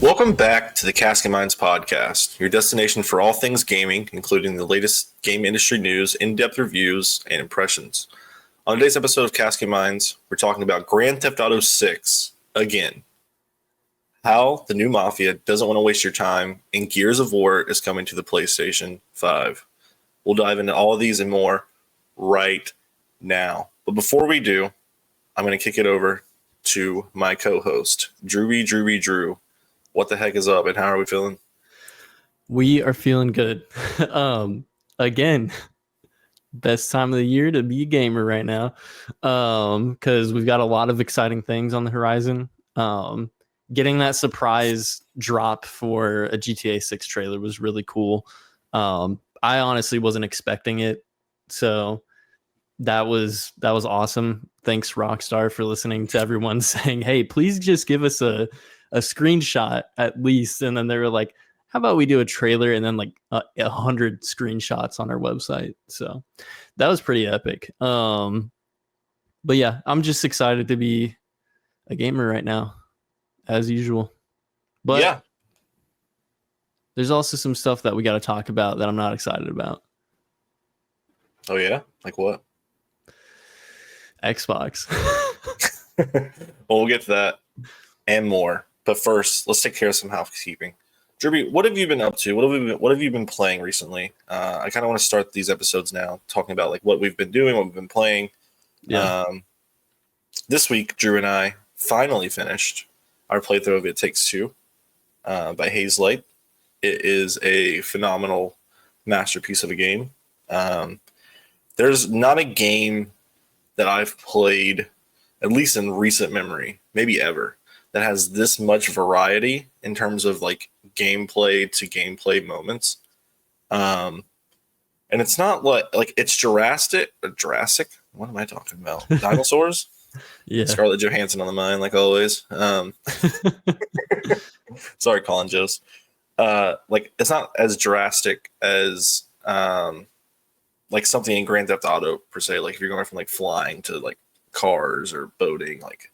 Welcome back to the Casket Minds podcast, your destination for all things gaming, including the latest game industry news, in-depth reviews, and impressions. On today's episode of Casket Minds, we're talking about Grand Theft Auto 6 again. How the new Mafia doesn't want to waste your time, and Gears of War is coming to the PlayStation 5. We'll dive into all of these and more right now. But before we do, I'm going to kick it over to my co-host, Drew. What the heck is up, and how are we feeling? We are feeling good. Again, best time of the year to be a gamer right now, because we've got a lot of exciting things on the horizon. Getting that surprise drop for a GTA 6 trailer was really cool. I honestly wasn't expecting it, so that was awesome. Thanks, Rockstar, for listening to everyone saying, "Hey, please just give us a screenshot at least." And then they were like, how about we do a trailer and then like 100 screenshots on our website. So that was pretty epic. But yeah, I'm just excited to be a gamer right now, as usual. But yeah, there's also some stuff that we got to talk about that I'm not excited about. Oh yeah? Like what? Xbox. Well, we'll get to that and more. But first, let's take care of some housekeeping. Derby, what have you been up to? What have you been playing recently? I kind of want to start these episodes now talking about like what we've been doing, what we've been playing. Yeah. This week, Drew and I finally finished our playthrough of It Takes Two by Hazelight. It is a phenomenal masterpiece of a game. There's not a game that I've played, at least in recent memory, maybe ever, that has this much variety in terms of like gameplay to gameplay moments. And it's not like it's Jurassic. What am I talking about? Dinosaurs? Yeah. Scarlett Johansson on the mind, like always. Sorry, Colin Jost. Like it's not as drastic as like something in Grand Theft Auto per se. Like if you're going from like flying to like cars or boating, like,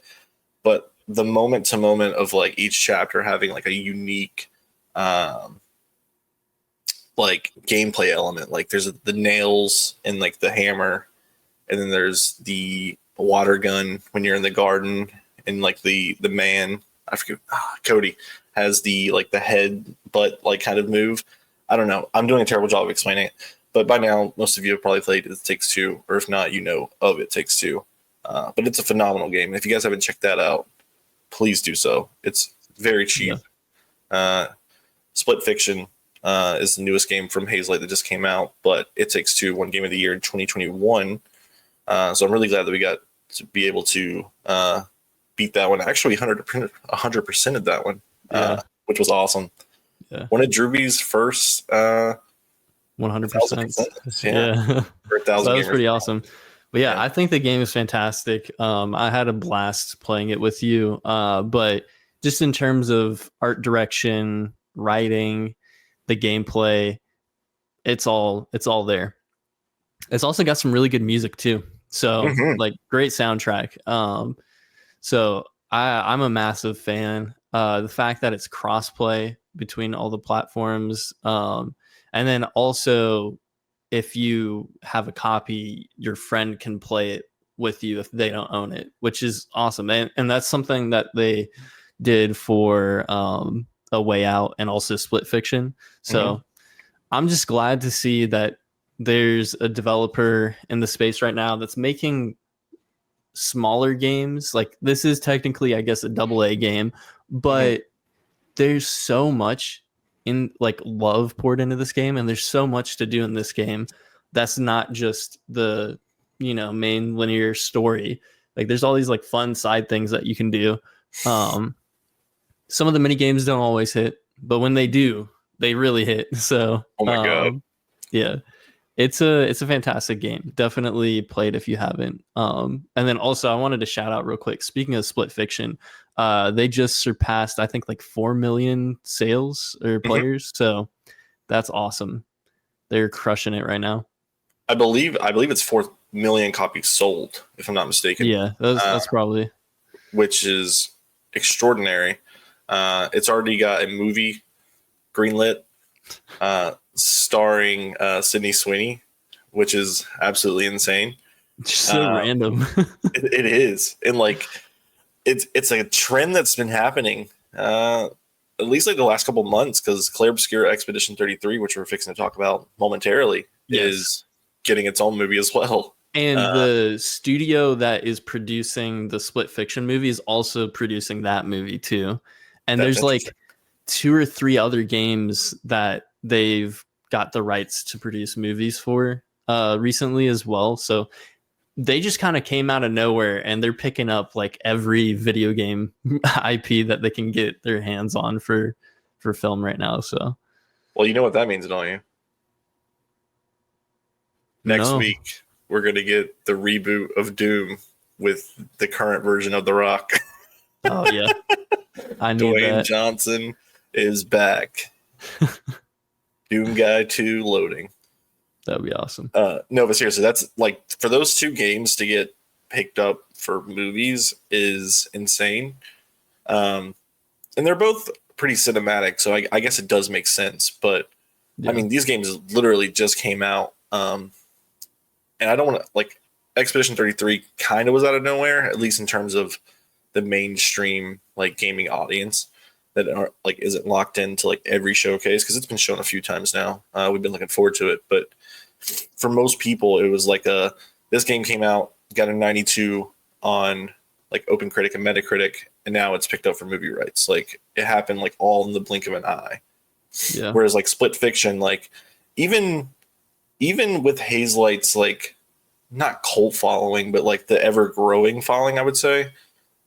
but the moment to moment of like each chapter having like a unique like gameplay element. Like there's the nails and like the hammer, and then there's the water gun when you're in the garden, and like the man, I forget, Cody has the like the head butt like kind of move. I don't know. I'm doing a terrible job of explaining it, but by now most of you have probably played It Takes Two, or if not, you know of It Takes Two. But it's a phenomenal game, and if you guys haven't checked that out, please do so. It's very cheap. Yeah. Split Fiction is the newest game from Hazelight that just came out, but It Takes Two won Game of the Year in 2021. So I'm really glad that we got to be able to beat that one. Actually, 100% of that one, which was awesome. Yeah. One of Drewby's first 100%. Yeah. For 1,000 so that was pretty gamers. Awesome. But yeah, I think the game is fantastic. I had a blast playing it with you. But just in terms of art direction, writing, the gameplay, it's all there. It's also got some really good music too. So like great soundtrack. So I'm a massive fan. The fact that it's crossplay between all the platforms, and then also, if you have a copy, your friend can play it with you if they don't own it, which is awesome. And that's something that they did for A Way Out and also Split Fiction. So I'm just glad to see that there's a developer in the space right now that's making smaller games. Like this is technically, I guess, a AA game, but there's so much in like love poured into this game, and there's so much to do in this game that's not just the main linear story. Like there's all these like fun side things that you can do. Some of the mini games don't always hit, but when they do, they really hit. So oh my god, yeah, it's a fantastic game. Definitely play it if you haven't. And then also I wanted to shout out real quick, speaking of Split Fiction, they just surpassed, I think, like 4 million sales or players. So that's awesome. They're crushing it right now. I believe it's 4 million copies sold, if I'm not mistaken. Yeah, that's probably, which is extraordinary. It's already got a movie greenlit, starring Sydney Sweeney, which is absolutely insane. Just so random. It is, and like it's a trend that's been happening at least like the last couple months, because Clair Obscur Expedition 33, which we're fixing to talk about momentarily, is getting its own movie as well. And the studio that is producing the Split Fiction movie is also producing that movie too. And there's like 2 or 3 other games that they've got the rights to produce movies for recently as well. So they just kind of came out of nowhere, and they're picking up like every video game IP that they can get their hands on for film right now. So, well, you know what that means, don't you? Next week, we're going to get the reboot of Doom with the current version of The Rock. Oh, yeah. I knew Dwayne that. Johnson is back. Doom Guy 2 loading. That'd be awesome. No, but seriously, that's like, for those 2 games to get picked up for movies is insane. And they're both pretty cinematic, so I guess it does make sense. But I mean, these games literally just came out. And I don't want to, like, Expedition 33 kind of was out of nowhere, at least in terms of the mainstream like gaming audience that are like isn't locked into like every showcase, because it's been shown a few times now. We've been looking forward to it, but for most people, it was like this game came out, got a 92 on like OpenCritic and Metacritic, and now it's picked up for movie rights. Like, it happened like all in the blink of an eye. Yeah. Whereas like Split Fiction, like even with Hazelight's like not cult following, but like the ever growing following, I would say,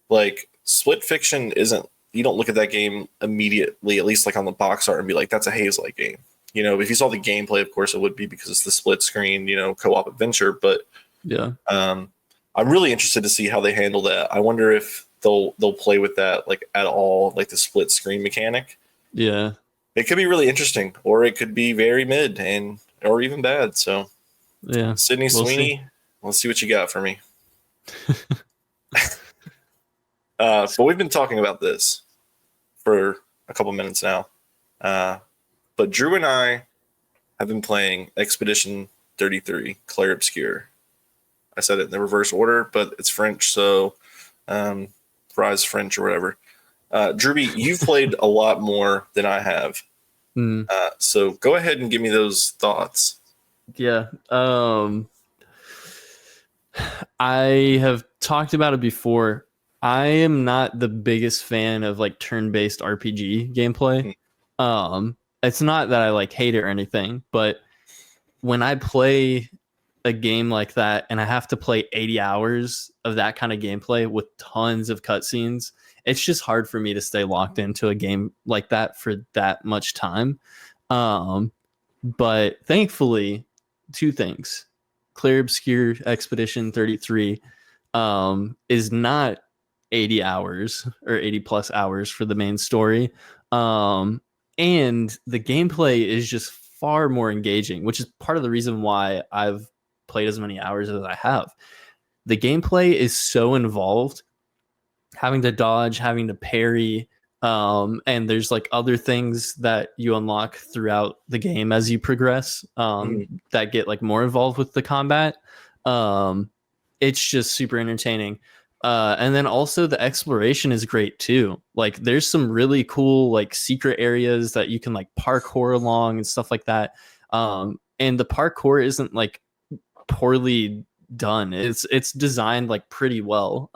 like Split Fiction isn't. You don't look at that game immediately, at least like on the box art, and be like, that's a Hazelight game. You know, if you saw the gameplay, of course it would be, because it's the split screen, you know, co-op adventure. But yeah, I'm really interested to see how they handle that. I wonder if they'll play with that like at all, like the split screen mechanic. Yeah, it could be really interesting, or it could be very mid or even bad. So yeah, Sydney Sweeney, let's see what you got for me. But we've been talking about this for a couple minutes now. But Drew and I have been playing Expedition 33, Clair Obscur. I said it in the reverse order, but it's French, so fries French or whatever. Drewby, you've played a lot more than I have. So go ahead and give me those thoughts. Yeah. I have talked about it before. I am not the biggest fan of like turn-based RPG gameplay. It's not that I like hate it or anything, but when I play a game like that and I have to play 80 hours of that kind of gameplay with tons of cutscenes, it's just hard for me to stay locked into a game like that for that much time. But thankfully, 2 things. Clair Obscur Expedition 33 is not 80 hours or 80 plus hours for the main story. And the gameplay is just far more engaging, which is part of the reason why I've played as many hours as I have. The gameplay is so involved, having to dodge, having to parry, and there's like other things that you unlock throughout the game as you progress that get like more involved with the combat. It's just super entertaining. And then also the exploration is great too. Like, there's some really cool like secret areas that you can like parkour along and stuff like that. And the parkour isn't like poorly done. It's designed like pretty well.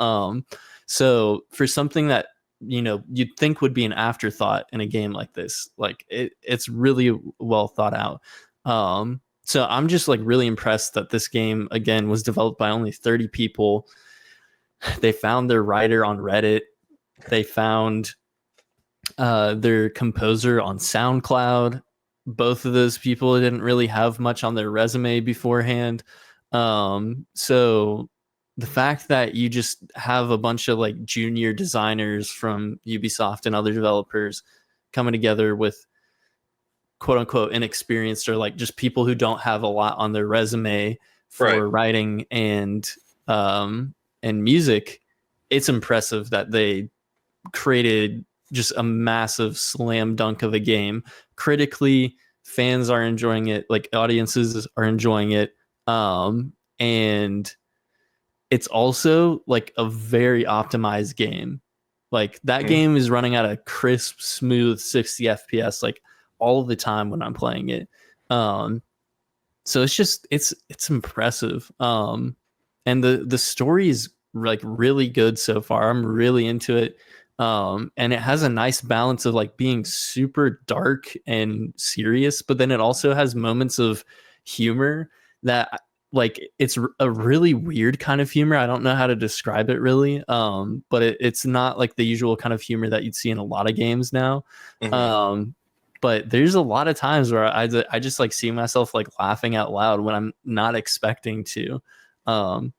So for something that, you know, you'd think would be an afterthought in a game like this, like it's really well thought out. So I'm just like really impressed that this game again was developed by only 30 people. They found their writer on Reddit. They found their composer on SoundCloud. Both of those people didn't really have much on their resume beforehand. So the fact that you just have a bunch of like junior designers from Ubisoft and other developers coming together with quote unquote inexperienced, or like just people who don't have a lot on their resume for writing and music, it's impressive that they created just a massive slam dunk of a game. Critically, fans are enjoying it, like audiences are enjoying it. And it's also like a very optimized game. Like that Mhm. game is running at a crisp, smooth 60 FPS like all the time when I'm playing it. Um, so it's impressive. And the story is like really good so far. I'm really into it. And it has a nice balance of like being super dark and serious, but then it also has moments of humor that like it's a really weird kind of humor. I don't know how to describe it really. But it's not like the usual kind of humor that you'd see in a lot of games now. Mhm. Um, but there's a lot of times where I just like see myself like laughing out loud when I'm not expecting to. Um,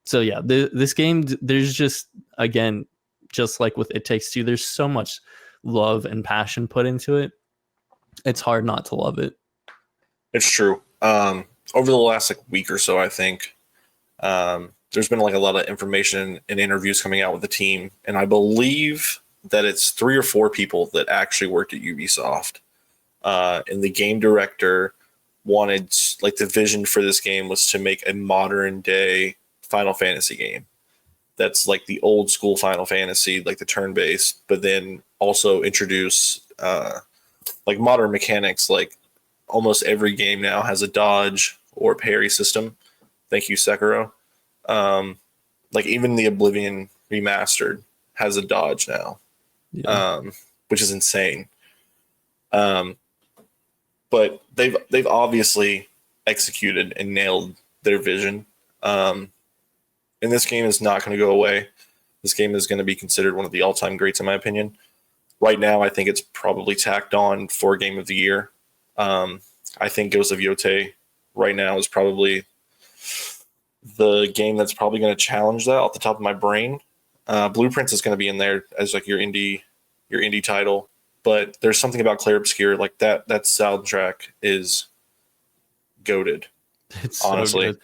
so yeah, this game, there's just, again, just like with It Takes Two, there's so much love and passion put into it. It's hard not to love it. It's true. Over the last like week or so, I think there's been like a lot of information and interviews coming out with the team, and I believe that it's 3 or 4 people that actually worked at Ubisoft. And the game director wanted, like, the vision for this game was to make a modern day Final Fantasy game that's like the old school Final Fantasy, like the turn based, but then also introduce like modern mechanics. Like almost every game now has a dodge or parry system. Thank you, Sekiro. Um, like even the Oblivion remastered has a dodge now, Yeah. which is insane. Um, but they've obviously executed and nailed their vision. And this game is not going to go away. This game is going to be considered one of the all-time greats, in my opinion. Right now, I think it's probably tacked on for Game of the Year. I think Ghost of Yote right now is probably the game that's probably going to challenge that off the top of my brain. Blueprints is going to be in there as like your indie title, but there's something about Clair Obscur, like that soundtrack is goated. It's so Honestly, good.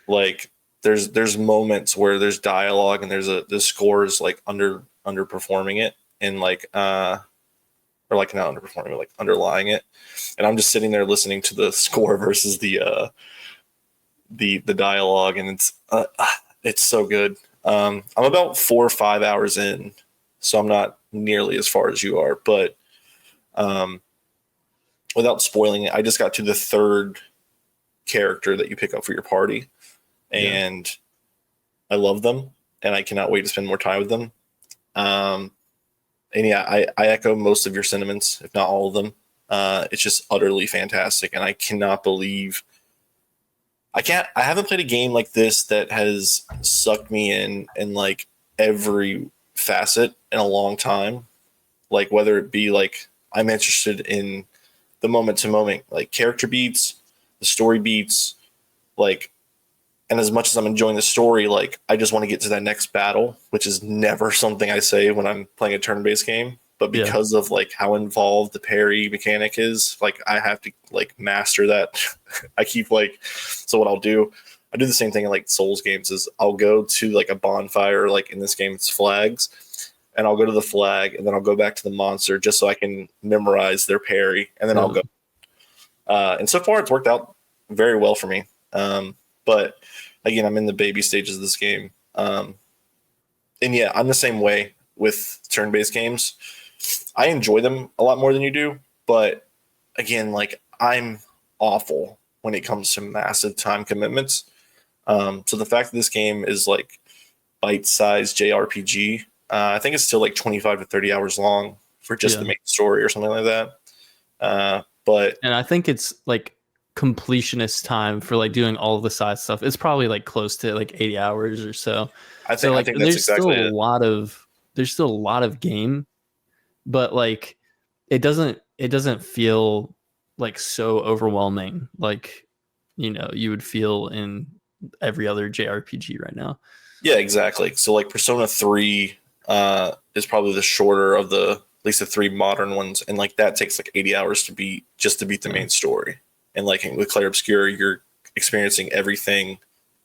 like there's moments where there's dialogue and the score is like underperforming it, and like or like not underperforming, but like underlying it, and I'm just sitting there listening to the score versus the dialogue, and it's so good. I'm about 4 or 5 hours in, so I'm not nearly as far as you are, but um, without spoiling it, I just got to the third character that you pick up for your party, Yeah. and I love them, and I cannot wait to spend more time with them. Um, and yeah, I echo most of your sentiments, if not all of them. It's just utterly fantastic, and I cannot believe I haven't played a game like this that has sucked me in like every facet in a long time. Like whether it be like I'm interested in the moment to moment, like character beats, the story beats, like, and as much as I'm enjoying the story, like I just want to get to that next battle, which is never something I say when I'm playing a turn-based game. But Yeah. because of like how involved the parry mechanic is, like I have to like master that. I keep like, so what I'll do, I do the same thing in like Souls games is I'll go to like a bonfire, like in this game it's flags, and I'll go to the flag and then I'll go back to the monster just so I can memorize their parry, and then I'll Yeah. go. And so far it's worked out very well for me. But again, I'm in the baby stages of this game. And yeah, I'm the same way with turn-based games. I enjoy them a lot more than you do, but again, like I'm awful when it comes to massive time commitments. So the fact that this game is like bite-sized JRPG, I think it's still like 25 to 30 hours long for just the Yeah. main story or something like that. But And I think it's like completionist time for like doing all the side stuff. It's probably like close to like 80 hours or so. So I like think that's exactly it. there's still a lot of game, but like it doesn't feel like so overwhelming like you would feel in every other JRPG right now. Yeah, exactly. So like Persona 3 is probably the shorter of the at least the 3 modern ones, and like that takes like 80 hours to beat just to beat the Yeah. main story. And like with Clair Obscur, you're experiencing everything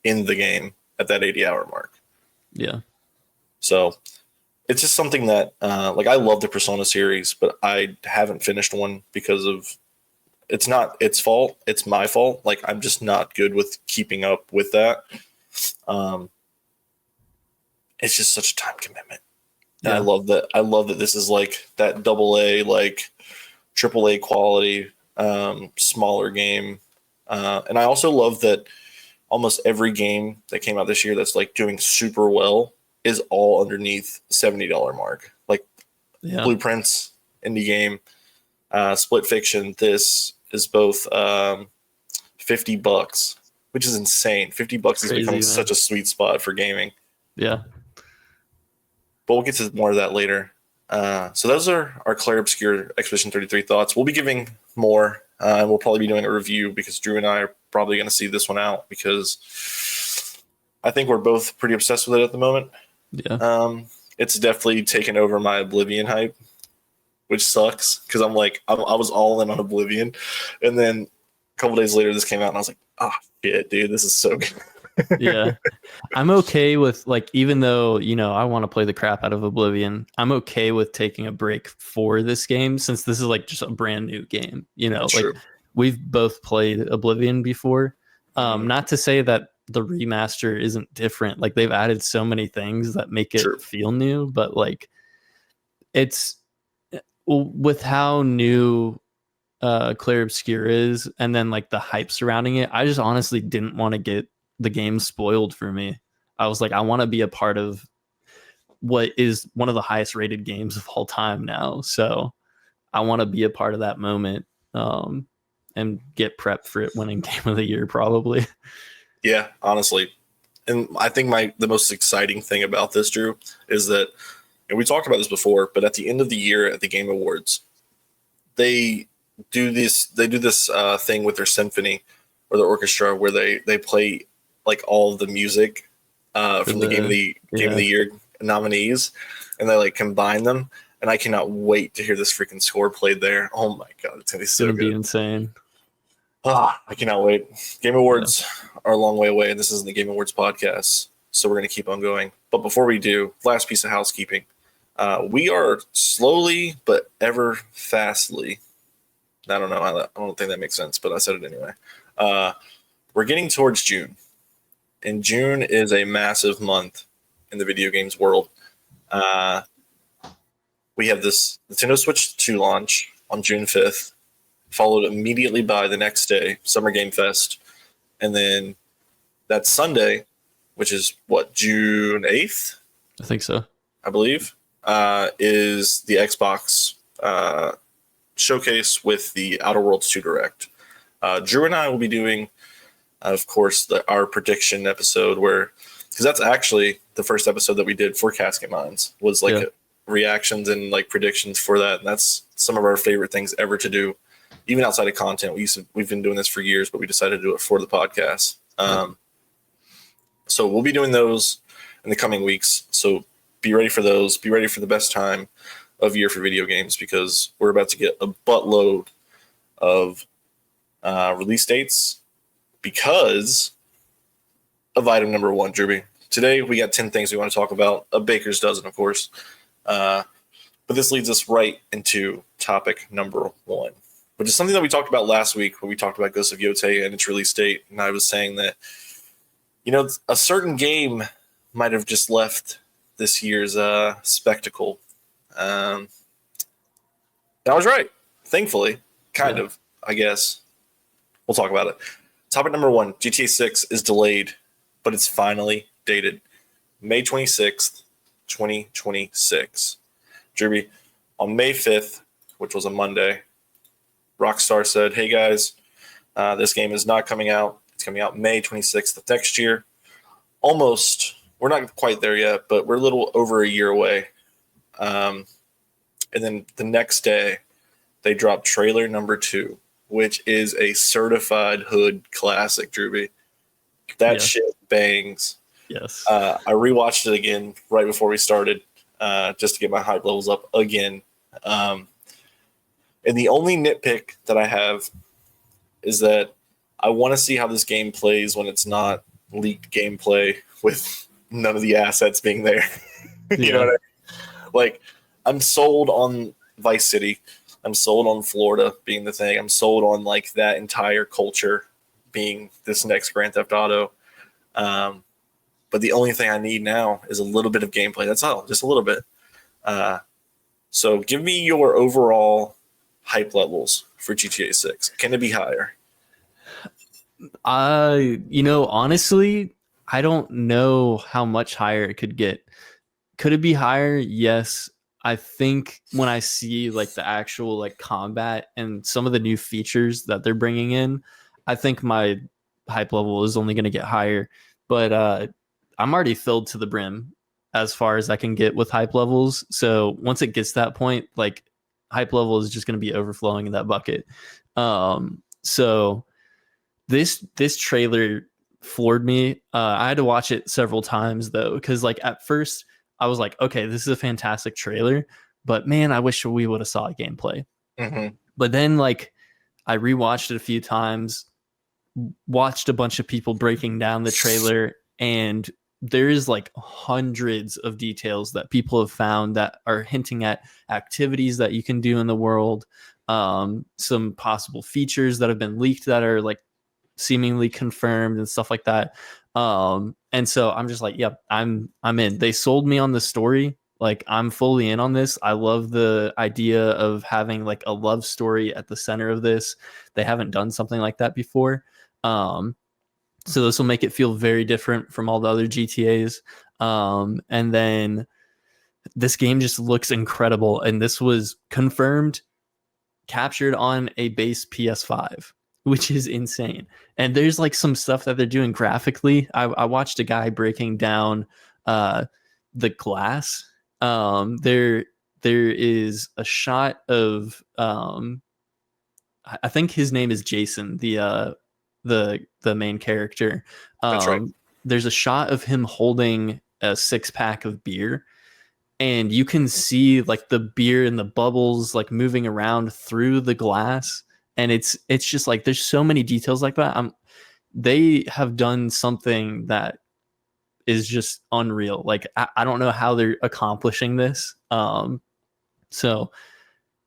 in the game at that 80-hour mark. Yeah. So it's just something that like I love the Persona series, but I haven't finished one because of it's not its fault, it's my fault. Like I'm just not good with keeping up with that. Um, it's just such a time commitment. And Yeah. I love that this is like that double A, like triple A quality, smaller game. And I also love that almost every game that came out this year that's like doing super well is all underneath $70 mark. Like Yeah. Blueprints, indie game, Split Fiction. This is both $50, which is insane. $50 has Crazy, become man. such a sweet spot for gaming. Yeah. But we'll get to more of that later. So those are our Clair Obscur Expedition 33 thoughts. We'll be giving more, and we'll probably be doing a review because Drew and I are probably going to see this one out because I think we're both pretty obsessed with it at the moment. Yeah. It's definitely taken over my Oblivion hype, which sucks because I was all in on Oblivion, and then a couple days later this came out and I was like, shit, dude, this is so good. Yeah. I'm okay with, like, even though, I want to play the crap out of Oblivion, I'm okay with taking a break for this game since this is like just a brand new game. That's Like true. we've both played Oblivion before. Mhm. Not to say that the remaster isn't different. Like they've added so many things that make it True. feel new, but like it's with how new Clair Obscur is, and then like the hype surrounding it, I just honestly didn't want to get the game spoiled for me. I was like, I want to be a part of what is one of the highest rated games of all time now. So I want to be a part of that moment, and get prepped for it winning Game of the Year probably. Yeah, honestly. And I think the most exciting thing about this, Drew, is that, and we talked about this before, but at the end of the year at the Game Awards, they do this thing with their symphony or the orchestra where they play like all of the music from the Game of the Year nominees, and they like combine them. And I cannot wait to hear this freaking score played there. Oh my god, it's gonna be so Gonna be good. insane. I cannot wait. Game Awards are a long way away, and this isn't the Game Awards podcast, so we're going to keep on going. But before we do, last piece of housekeeping. We are slowly but ever fastly. I don't know. I don't think that makes sense, but I said it anyway. We're getting towards June, and June is a massive month in the video games world. We have this Nintendo Switch 2 launch on June 5th, followed immediately by the next day, Summer Game Fest. And then that Sunday, which is what, June 8th? I think so. I believe, is the Xbox showcase with the Outer Worlds 2 Direct. Drew and I will be doing, of course, our prediction episode because that's actually the first episode that we did for Casket Minds was like reactions and like predictions for that. And that's some of our favorite things ever to do. Even outside of content, we've been doing this for years, but we decided to do it for the podcast. So we'll be doing those in the coming weeks. So be ready for those. Be ready for the best time of year for video games because we're about to get a buttload of release dates because of item number one, Drewby. Today we got 10 things we want to talk about. A baker's dozen, of course. But this leads us right into topic number one, which is something that we talked about last week when we talked about Ghost of Yotei and its release date. And I was saying that, a certain game might have just left this year's spectacle. And I was right, thankfully, kind of, I guess. We'll talk about it. Topic number one, GTA 6 is delayed, but it's finally dated. May 26th, 2026. Derby, on May 5th, which was a Monday, Rockstar said, hey guys, this game is not coming out. It's coming out May 26th of next year. Almost, we're not quite there yet, but we're a little over a year away. And then the next day, they dropped trailer number 2, which is a certified hood classic, Drewby. That shit bangs. Yes. I rewatched it again right before we started, just to get my hype levels up again. And the only nitpick that I have is that I want to see how this game plays when it's not leaked gameplay with none of the assets being there. You know what I mean? Like, I'm sold on Vice City. I'm sold on Florida being the thing. I'm sold on like that entire culture being this next Grand Theft Auto. Um, but the only thing I need now is a little bit of gameplay. That's all, just a little bit. Uh, so give me your overall hype levels for GTA 6. Can it be higher? Honestly, I don't know how much higher it could get. Could it be higher? Yes. I think when I see like the actual like combat and some of the new features that they're bringing in, I think my hype level is only going to get higher. But I'm already filled to the brim as far as I can get with hype levels. So once it gets to that point, like hype level is just going to be overflowing in that bucket. So this trailer floored me. I had to watch it several times though, because like at first I was like, okay, this is a fantastic trailer, but man, I wish we would have saw gameplay. Mm-hmm. But then like I rewatched it a few times, watched a bunch of people breaking down the trailer, and there is like hundreds of details that people have found that are hinting at activities that you can do in the world, some possible features that have been leaked that are like seemingly confirmed and stuff like that. And so I'm just like, yep, I'm in. They sold me on the story. Like I'm fully in on this. I love the idea of having like a love story at the center of this. They haven't done something like that before. So this will make it feel very different from all the other GTAs. And then this game just looks incredible. And this was confirmed, captured on a base PS5, which is insane. And there's like some stuff that they're doing graphically. I watched a guy breaking down the glass. There is a shot of I think his name is Jason, the main character. That's right. There's a shot of him holding a 6-pack of beer, and you can see like the beer and the bubbles like moving around through the glass, and it's just like there's so many details like that. They have done something that is just unreal. Like I don't know how they're accomplishing this. So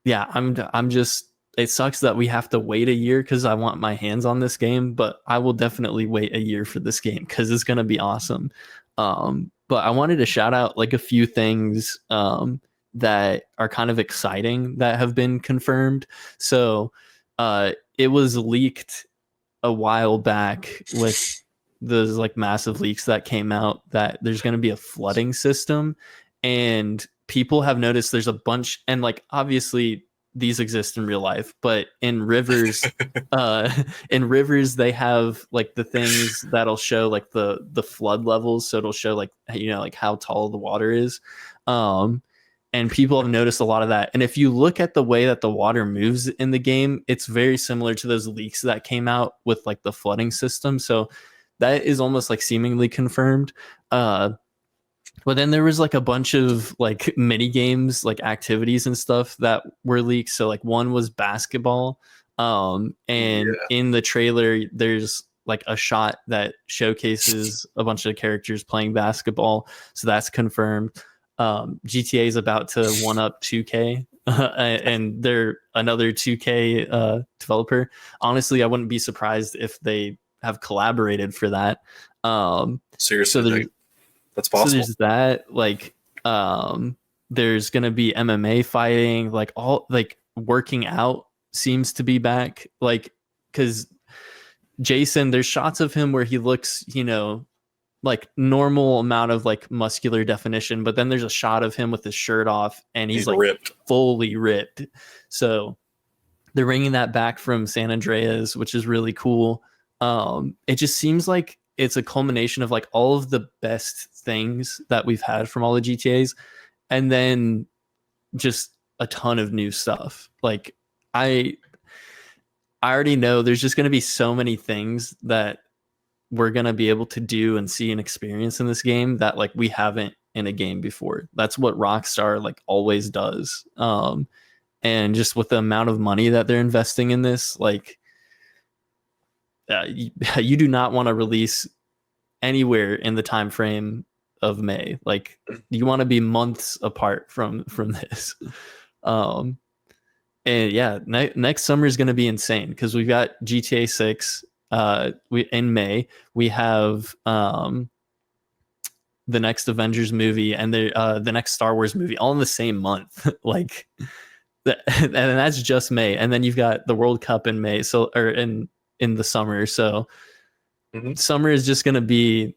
yeah, I'm just, it sucks that we have to wait a year because I want my hands on this game, but I will definitely wait a year for this game because it's gonna be awesome. But I wanted to shout out like a few things that are kind of exciting that have been confirmed. So it was leaked a while back with those like massive leaks that came out that there's going to be a flooding system, and people have noticed there's a bunch, and like obviously these exist in real life, but in rivers in rivers they have like the things that'll show like the flood levels, so it'll show like like how tall the water is. And people have noticed a lot of that. And if you look at the way that the water moves in the game, it's very similar to those leaks that came out with like the flooding system. So that is almost like seemingly confirmed. But then there was like a bunch of like mini games, like activities and stuff that were leaked. So like one was basketball. And in the trailer, there's like a shot that showcases a bunch of characters playing basketball. So that's confirmed. GTA is about to one up 2K, and they're another 2K developer. Honestly, I wouldn't be surprised if they have collaborated for that. Seriously, So that's possible. So there's that. Like, there's gonna be MMA fighting. Like all like working out seems to be back. Like, because Jason, there's shots of him where he looks, like normal amount of like muscular definition, but then there's a shot of him with his shirt off and he's like ripped, fully ripped. So they're bringing that back from San Andreas, which is really cool. It just seems like it's a culmination of like all of the best things that we've had from all the GTAs, and then just a ton of new stuff. Like I already know there's just going to be so many things that we're going to be able to do and see and experience in this game that like we haven't in a game before. That's what Rockstar like always does. And just with the amount of money that they're investing in this, like you do not want to release anywhere in the time frame of May. Like you want to be months apart from this. Um, and yeah, next summer is going to be insane because we've got GTA 6. We in May we have the next Avengers movie and the next Star Wars movie all in the same month. Like, and that's just May, and then you've got the World Cup in May, so or in the summer. So summer is just going to be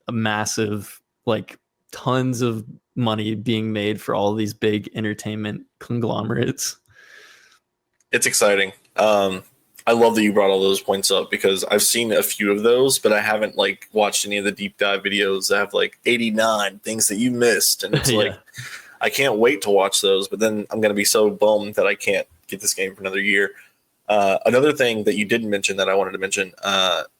a massive, like tons of money being made for all these big entertainment conglomerates. It's exciting. I love that you brought all those points up because I've seen a few of those, but I haven't like watched any of the deep dive videos that have like 89 things that you missed. And it's like, I can't wait to watch those, but then I'm going to be so bummed that I can't get this game for another year. Another thing that you didn't mention that I wanted to mention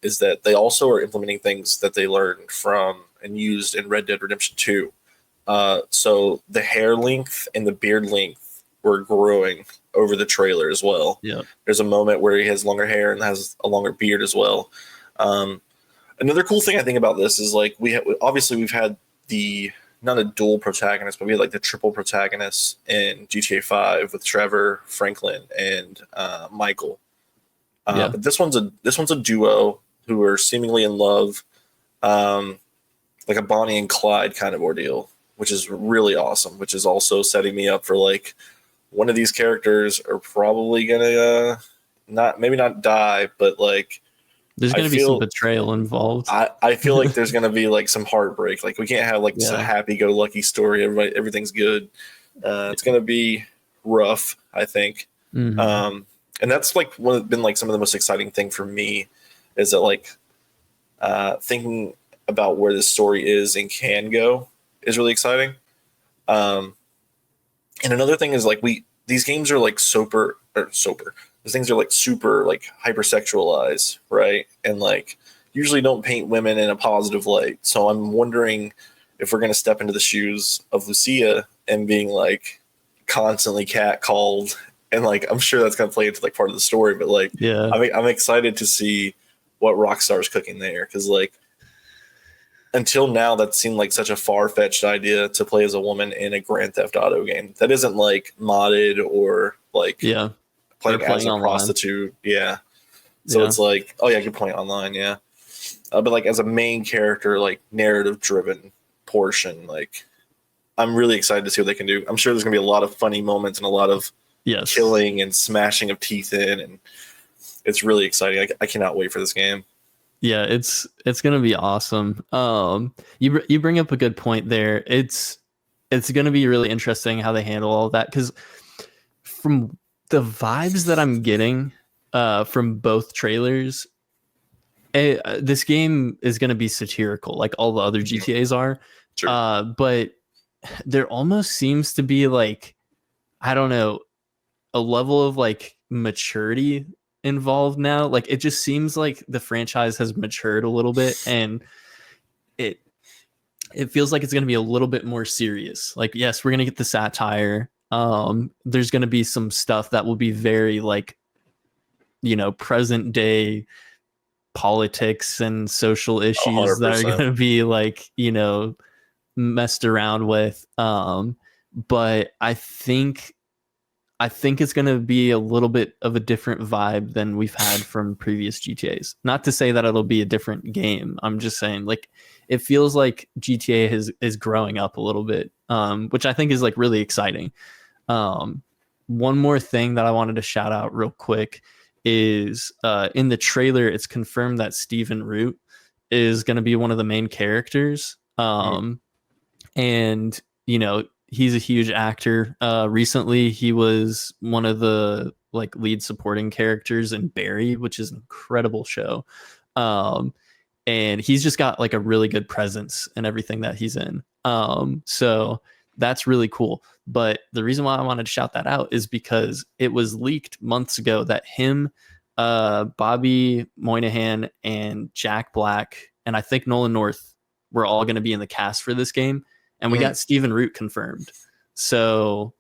is that they also are implementing things that they learned from and used in Red Dead Redemption 2. So the hair length and the beard length were growing over the trailer as well. Yeah. There's a moment where he has longer hair and has a longer beard as well. Another cool thing I think about this is like obviously we've had the not a dual protagonist, but we had like the triple protagonists in GTA 5 with Trevor, Franklin, and Michael. But this one's a duo who are seemingly in love, like a Bonnie and Clyde kind of ordeal, which is really awesome. Which is also setting me up for like one of these characters are probably gonna not die, but like there's gonna be some betrayal involved. I feel like there's gonna be like some heartbreak. Like we can't have like a happy-go-lucky story. Everything's good. It's gonna be rough, I think. And that's like been like some of the most exciting thing for me is that like thinking about where this story is and can go is really exciting. And another thing is like these games are like these things are like super like hypersexualized, right? And like usually don't paint women in a positive light. So I'm wondering if we're gonna step into the shoes of Lucia and being like constantly catcalled, and like I'm sure that's gonna play into like part of the story. But like, I'm excited to see what Rockstar's cooking there because like until now that seemed like such a far-fetched idea to play as a woman in a Grand Theft Auto game that isn't like modded or like playing as a prostitute. So it's like, oh yeah, good point, online. But like as a main character, like narrative driven portion, like I'm really excited to see what they can do. I'm sure there's gonna be a lot of funny moments and a lot of killing and smashing of teeth in, and it's really exciting. I cannot wait for this game. Yeah, it's gonna be awesome. You bring up a good point there. It's gonna be really interesting how they handle all of that, because from the vibes that I'm getting from both trailers, this game is gonna be satirical, like all the other GTAs are. Sure. But there almost seems to be like, I don't know, a level of like maturity involved now. Like it just seems like the franchise has matured a little bit, and it feels like it's going to be a little bit more serious. Like, yes, we're going to get the satire. There's going to be some stuff that will be very like, present day politics and social issues 100%. That are going to be like, messed around with. But I think it's going to be a little bit of a different vibe than we've had from previous GTAs. Not to say that it'll be a different game. I'm just saying, like, it feels like GTA is growing up a little bit, which I think is like really exciting. One more thing that I wanted to shout out real quick is in the trailer, it's confirmed that Stephen Root is going to be one of the main characters. And, he's a huge actor. Recently, he was one of the like lead supporting characters in Barry, which is an incredible show. And he's just got like a really good presence in everything that he's in. So that's really cool. But the reason why I wanted to shout that out is because it was leaked months ago that him, Bobby Moynihan, and Jack Black, and I think Nolan North were all going to be in the cast for this game. And we got Stephen Root confirmed. So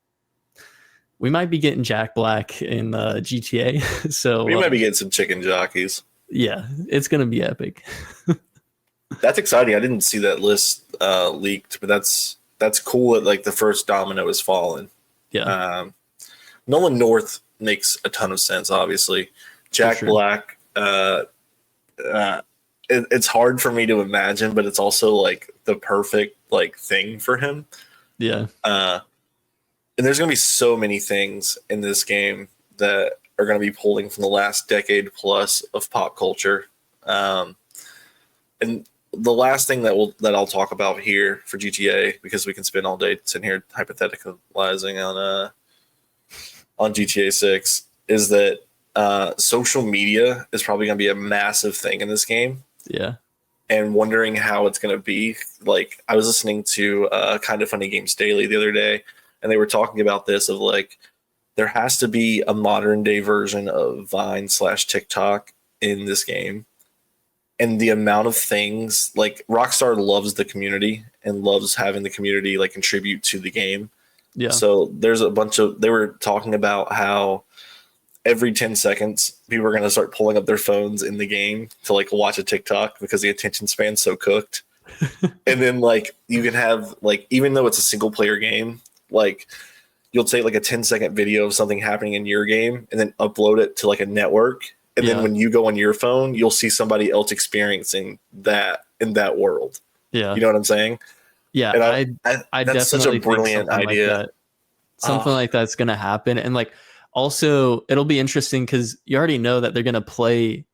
we might be getting Jack Black in GTA. So we might be getting some chicken jockeys. Yeah, it's going to be epic. That's exciting. I didn't see that list leaked, but that's cool that like the first domino has fallen. Yeah, Nolan North makes a ton of sense, obviously. Jack sure. Black, it's hard for me to imagine, but it's also like the perfect like thing for him. Yeah, And there's going to be so many things in this game that are going to be pulling from the last decade plus of pop culture. And the last thing that I'll talk about here for GTA, because we can spend all day sitting here hypotheticalizing on GTA 6, is that social media is probably going to be a massive thing in this game. yeah, And wondering how it's going to be. Like, I was listening to Kind of Funny Games Daily the other day, and they were talking about this of like, there has to be a modern day version of Vine/TikTok in this game. And the amount of things, like, Rockstar loves the community and loves having the community like contribute to the game. yeah, So there's a bunch of, they were talking about how every 10 seconds people are going to start pulling up their phones in the game to like watch a TikTok because the attention span's so cooked. And then like you can have like, even though it's a single player game, like you'll take like a 10-second video of something happening in your game and then upload it to like a network. And then when you go on your phone, you'll see somebody else experiencing that in that world. yeah. You know what I'm saying? Yeah, And I that's definitely such a think brilliant something idea. like that. Something like that's gonna happen, and like also it'll be interesting because you already know that they're gonna play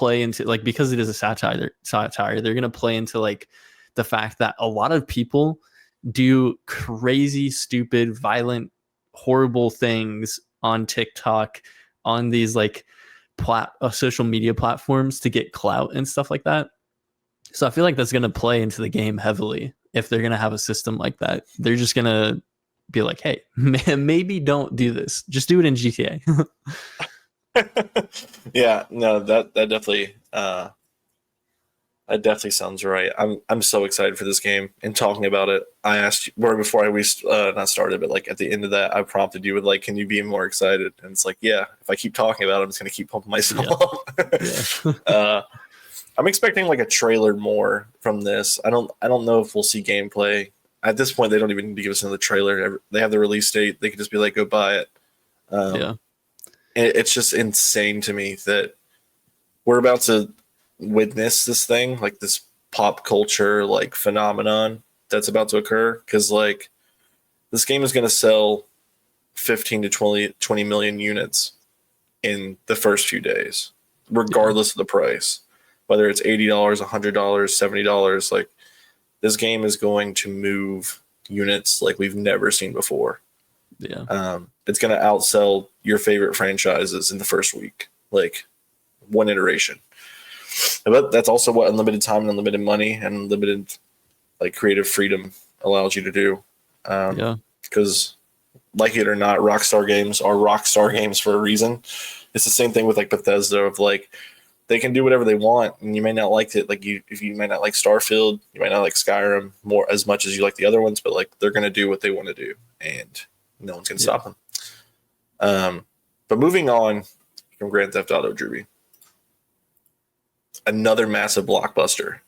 into like, because it is a satire. They're gonna play into like the fact that a lot of people do crazy, stupid, violent, horrible things on TikTok, on these like social media platforms to get clout and stuff like that. So I feel like that's going to play into the game heavily if they're going to have a system like that. They're just going to be like, hey, maybe don't do this. Just do it in GTA. Yeah, no, that definitely that definitely sounds right. I'm so excited for this game and talking about it. I asked you right before we not started, but like at the end of that, I prompted you with like, "Can you be more excited?" And it's like, yeah, if I keep talking about it, I'm just gonna keep pumping myself up. I'm expecting like a trailer more from this. I don't know if we'll see gameplay. At this point, they don't even need to give us another trailer. They have the release date. They could just be like, "Go buy it." It's just insane to me that we're about to witness this thing, like this pop culture like phenomenon that's about to occur, because like this game is going to sell 15 to 20 million units in the first few days, regardless of the price, whether it's $80, $100, $70. Like, this game is going to move units like we've never seen before. It's going to outsell your favorite franchises in the first week, like one iteration. But that's also what unlimited time and unlimited money and unlimited like creative freedom allows you to do. Because like it or not, Rockstar games are Rockstar games for a reason. It's the same thing with like Bethesda, of like they can do whatever they want, and you may not like it. Like if you might not like Starfield, you might not like Skyrim more as much as you like the other ones, but like they're gonna do what they want to do, and no one's gonna stop them. But moving on from Grand Theft Auto, Drewby, another massive blockbuster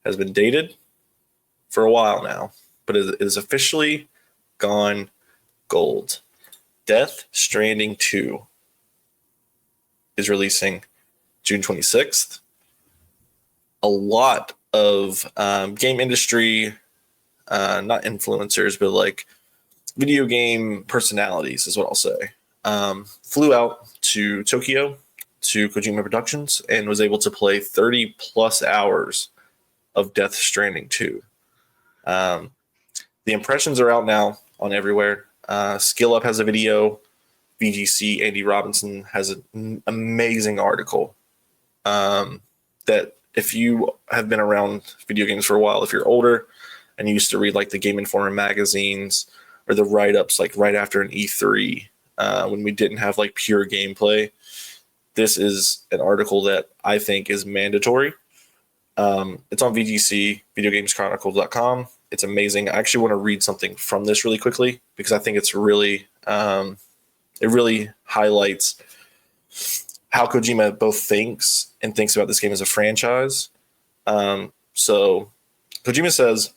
has been dated for a while now, but it is officially gone gold. Death Stranding 2 is releasing June 26th. A lot of game industry, not influencers, but like video game personalities is what I'll say, flew out to Tokyo to Kojima Productions and was able to play 30 plus hours of Death Stranding 2. The impressions are out now on everywhere. Skill Up has a video. VGC Andy Robinson has an amazing article that if you have been around video games for a while, if you're older and you used to read like the Game Informer magazines or the write-ups like right after an E3, when we didn't have like pure gameplay, this is an article that I think is mandatory. It's on VGC, videogameschronicles.com. It's amazing. I actually want to read something from this really quickly because I think it's really, it really highlights how Kojima both thinks about this game as a franchise, So Kojima says,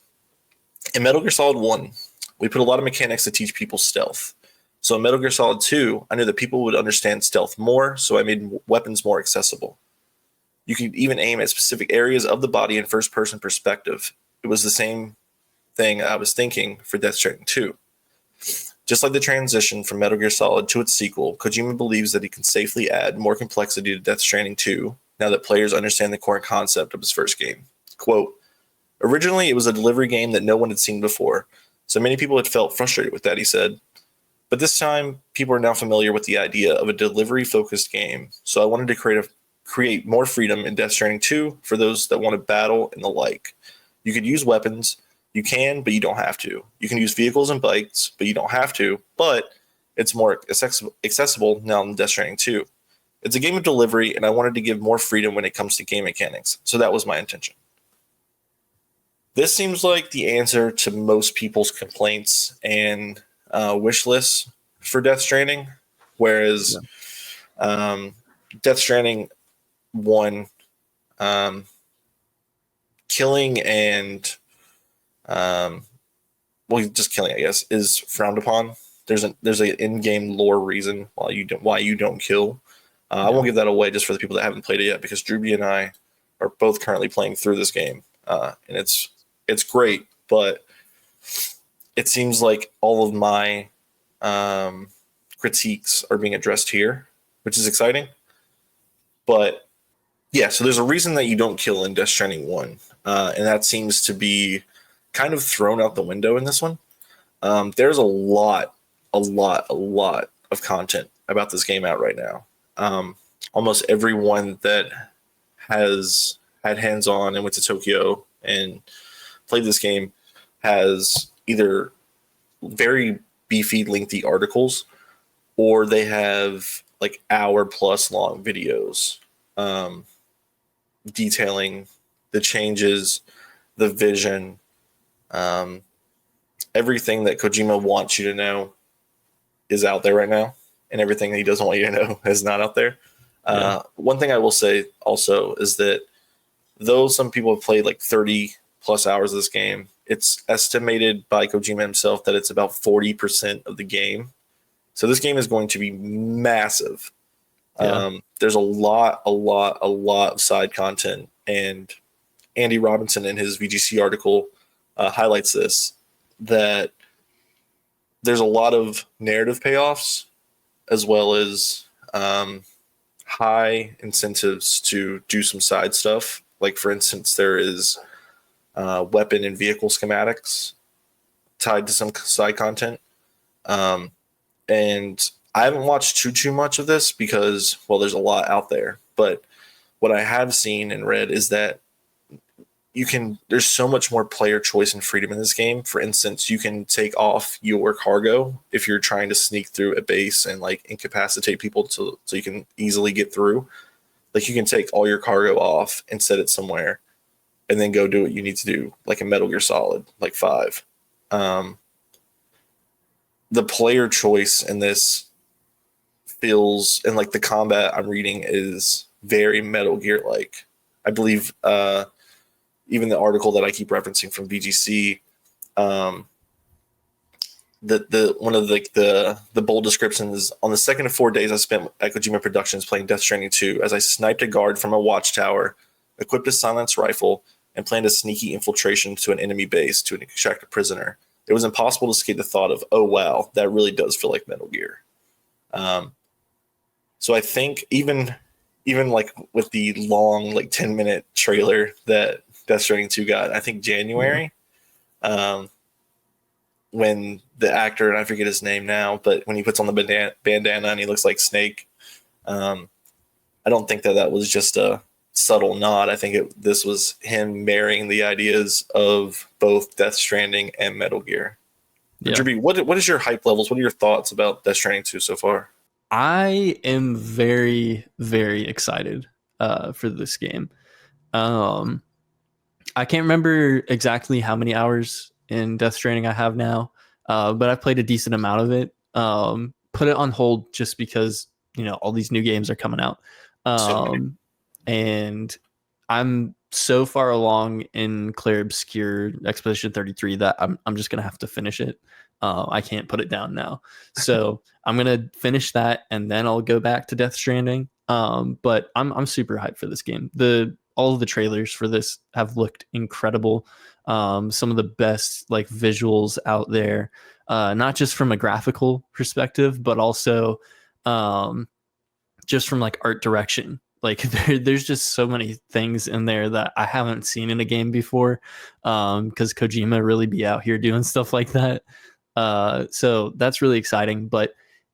in Metal Gear Solid 1, we put a lot of mechanics to teach people stealth. So in Metal Gear Solid 2, I knew that people would understand stealth more, so I made weapons more accessible. You could even aim at specific areas of the body in first person perspective. It was the same thing I was thinking for Death Stranding 2. Just like the transition from Metal Gear Solid to its sequel, Kojima believes that he can safely add more complexity to Death Stranding 2 now that players understand the core concept of his first game. Quote, originally, it was a delivery game that no one had seen before, so many people had felt frustrated with that, he said. But this time, people are now familiar with the idea of a delivery-focused game, so I wanted to create more freedom in Death Stranding 2 for those that want to battle and the like. You could use weapons. You can, but you don't have to. You can use vehicles and bikes, but you don't have to. But it's more accessible now in Death Stranding 2. It's a game of delivery, and I wanted to give more freedom when it comes to game mechanics, so that was my intention. This seems like the answer to most people's complaints and wish lists for Death Stranding, whereas Death Stranding 1, killing and just killing, I guess, is frowned upon. There's an in-game lore reason why you don't kill. I won't give that away just for the people that haven't played it yet, because Drewby and I are both currently playing through this game, and it's great, but it seems like all of my critiques are being addressed here, which is exciting. But yeah, so there's a reason that you don't kill in Death Stranding 1, and that seems to be kind of thrown out the window in this one. There's a lot of content about this game out right now. Almost everyone that has had hands-on and went to Tokyo and played this game has either very beefy, lengthy articles, or they have like hour-plus long videos detailing the changes, the vision, everything that Kojima wants you to know is out there right now, and everything that he doesn't want you to know is not out there. One thing I will say also is that though some people have played like 30 plus hours of this game, it's estimated by Kojima himself that it's about 40% of the game. So this game is going to be massive. There's a lot of side content, and Andy Robinson in his VGC article highlights this, that there's a lot of narrative payoffs as well as high incentives to do some side stuff. Like, for instance, there is weapon and vehicle schematics tied to some side content. And I haven't watched too much of this because, well, there's a lot out there. But what I have seen and read is that there's so much more player choice and freedom in this game. For instance, you can take off your cargo if you're trying to sneak through a base and like incapacitate people so you can easily get through. Like, you can take all your cargo off and set it somewhere and then go do what you need to do, like in Metal Gear Solid, like 5. The player choice in this feels, and like the combat I'm reading is very Metal Gear like. I believe even the article that I keep referencing from VGC, the one of the bold descriptions is, on the second of 4 days I spent at Kojima Productions playing Death Stranding 2 as I sniped a guard from a watchtower, equipped a silenced rifle, and planned a sneaky infiltration to an enemy base to extract a prisoner. It was impossible to escape the thought of, oh wow, that really does feel like Metal Gear. So I think even like with the long, like 10-minute trailer that Death Stranding 2 got, I think January, when the actor, and I forget his name now, but when he puts on the bandana and he looks like Snake, I don't think that was just a subtle nod. I think this was him marrying the ideas of both Death Stranding and Metal Gear. Yeah. Drewby, what is your hype levels? What are your thoughts about Death Stranding 2 so far? I am very, very excited for this game. I can't remember exactly how many hours in Death Stranding I have now, but I've played a decent amount of it. Put it on hold just because, all these new games are coming out. And I'm so far along in Clair Obscur Expedition 33 that I'm just gonna have to finish it. I can't put it down now, so I'm gonna finish that and then I'll go back to Death Stranding. But I'm super hyped for this game. The all of the trailers for this have looked incredible. Some of the best like visuals out there, not just from a graphical perspective, but also um, just from like art direction. Like there's just so many things in there that I haven't seen in a game before, because Kojima really be out here doing stuff like that. So that's really exciting. But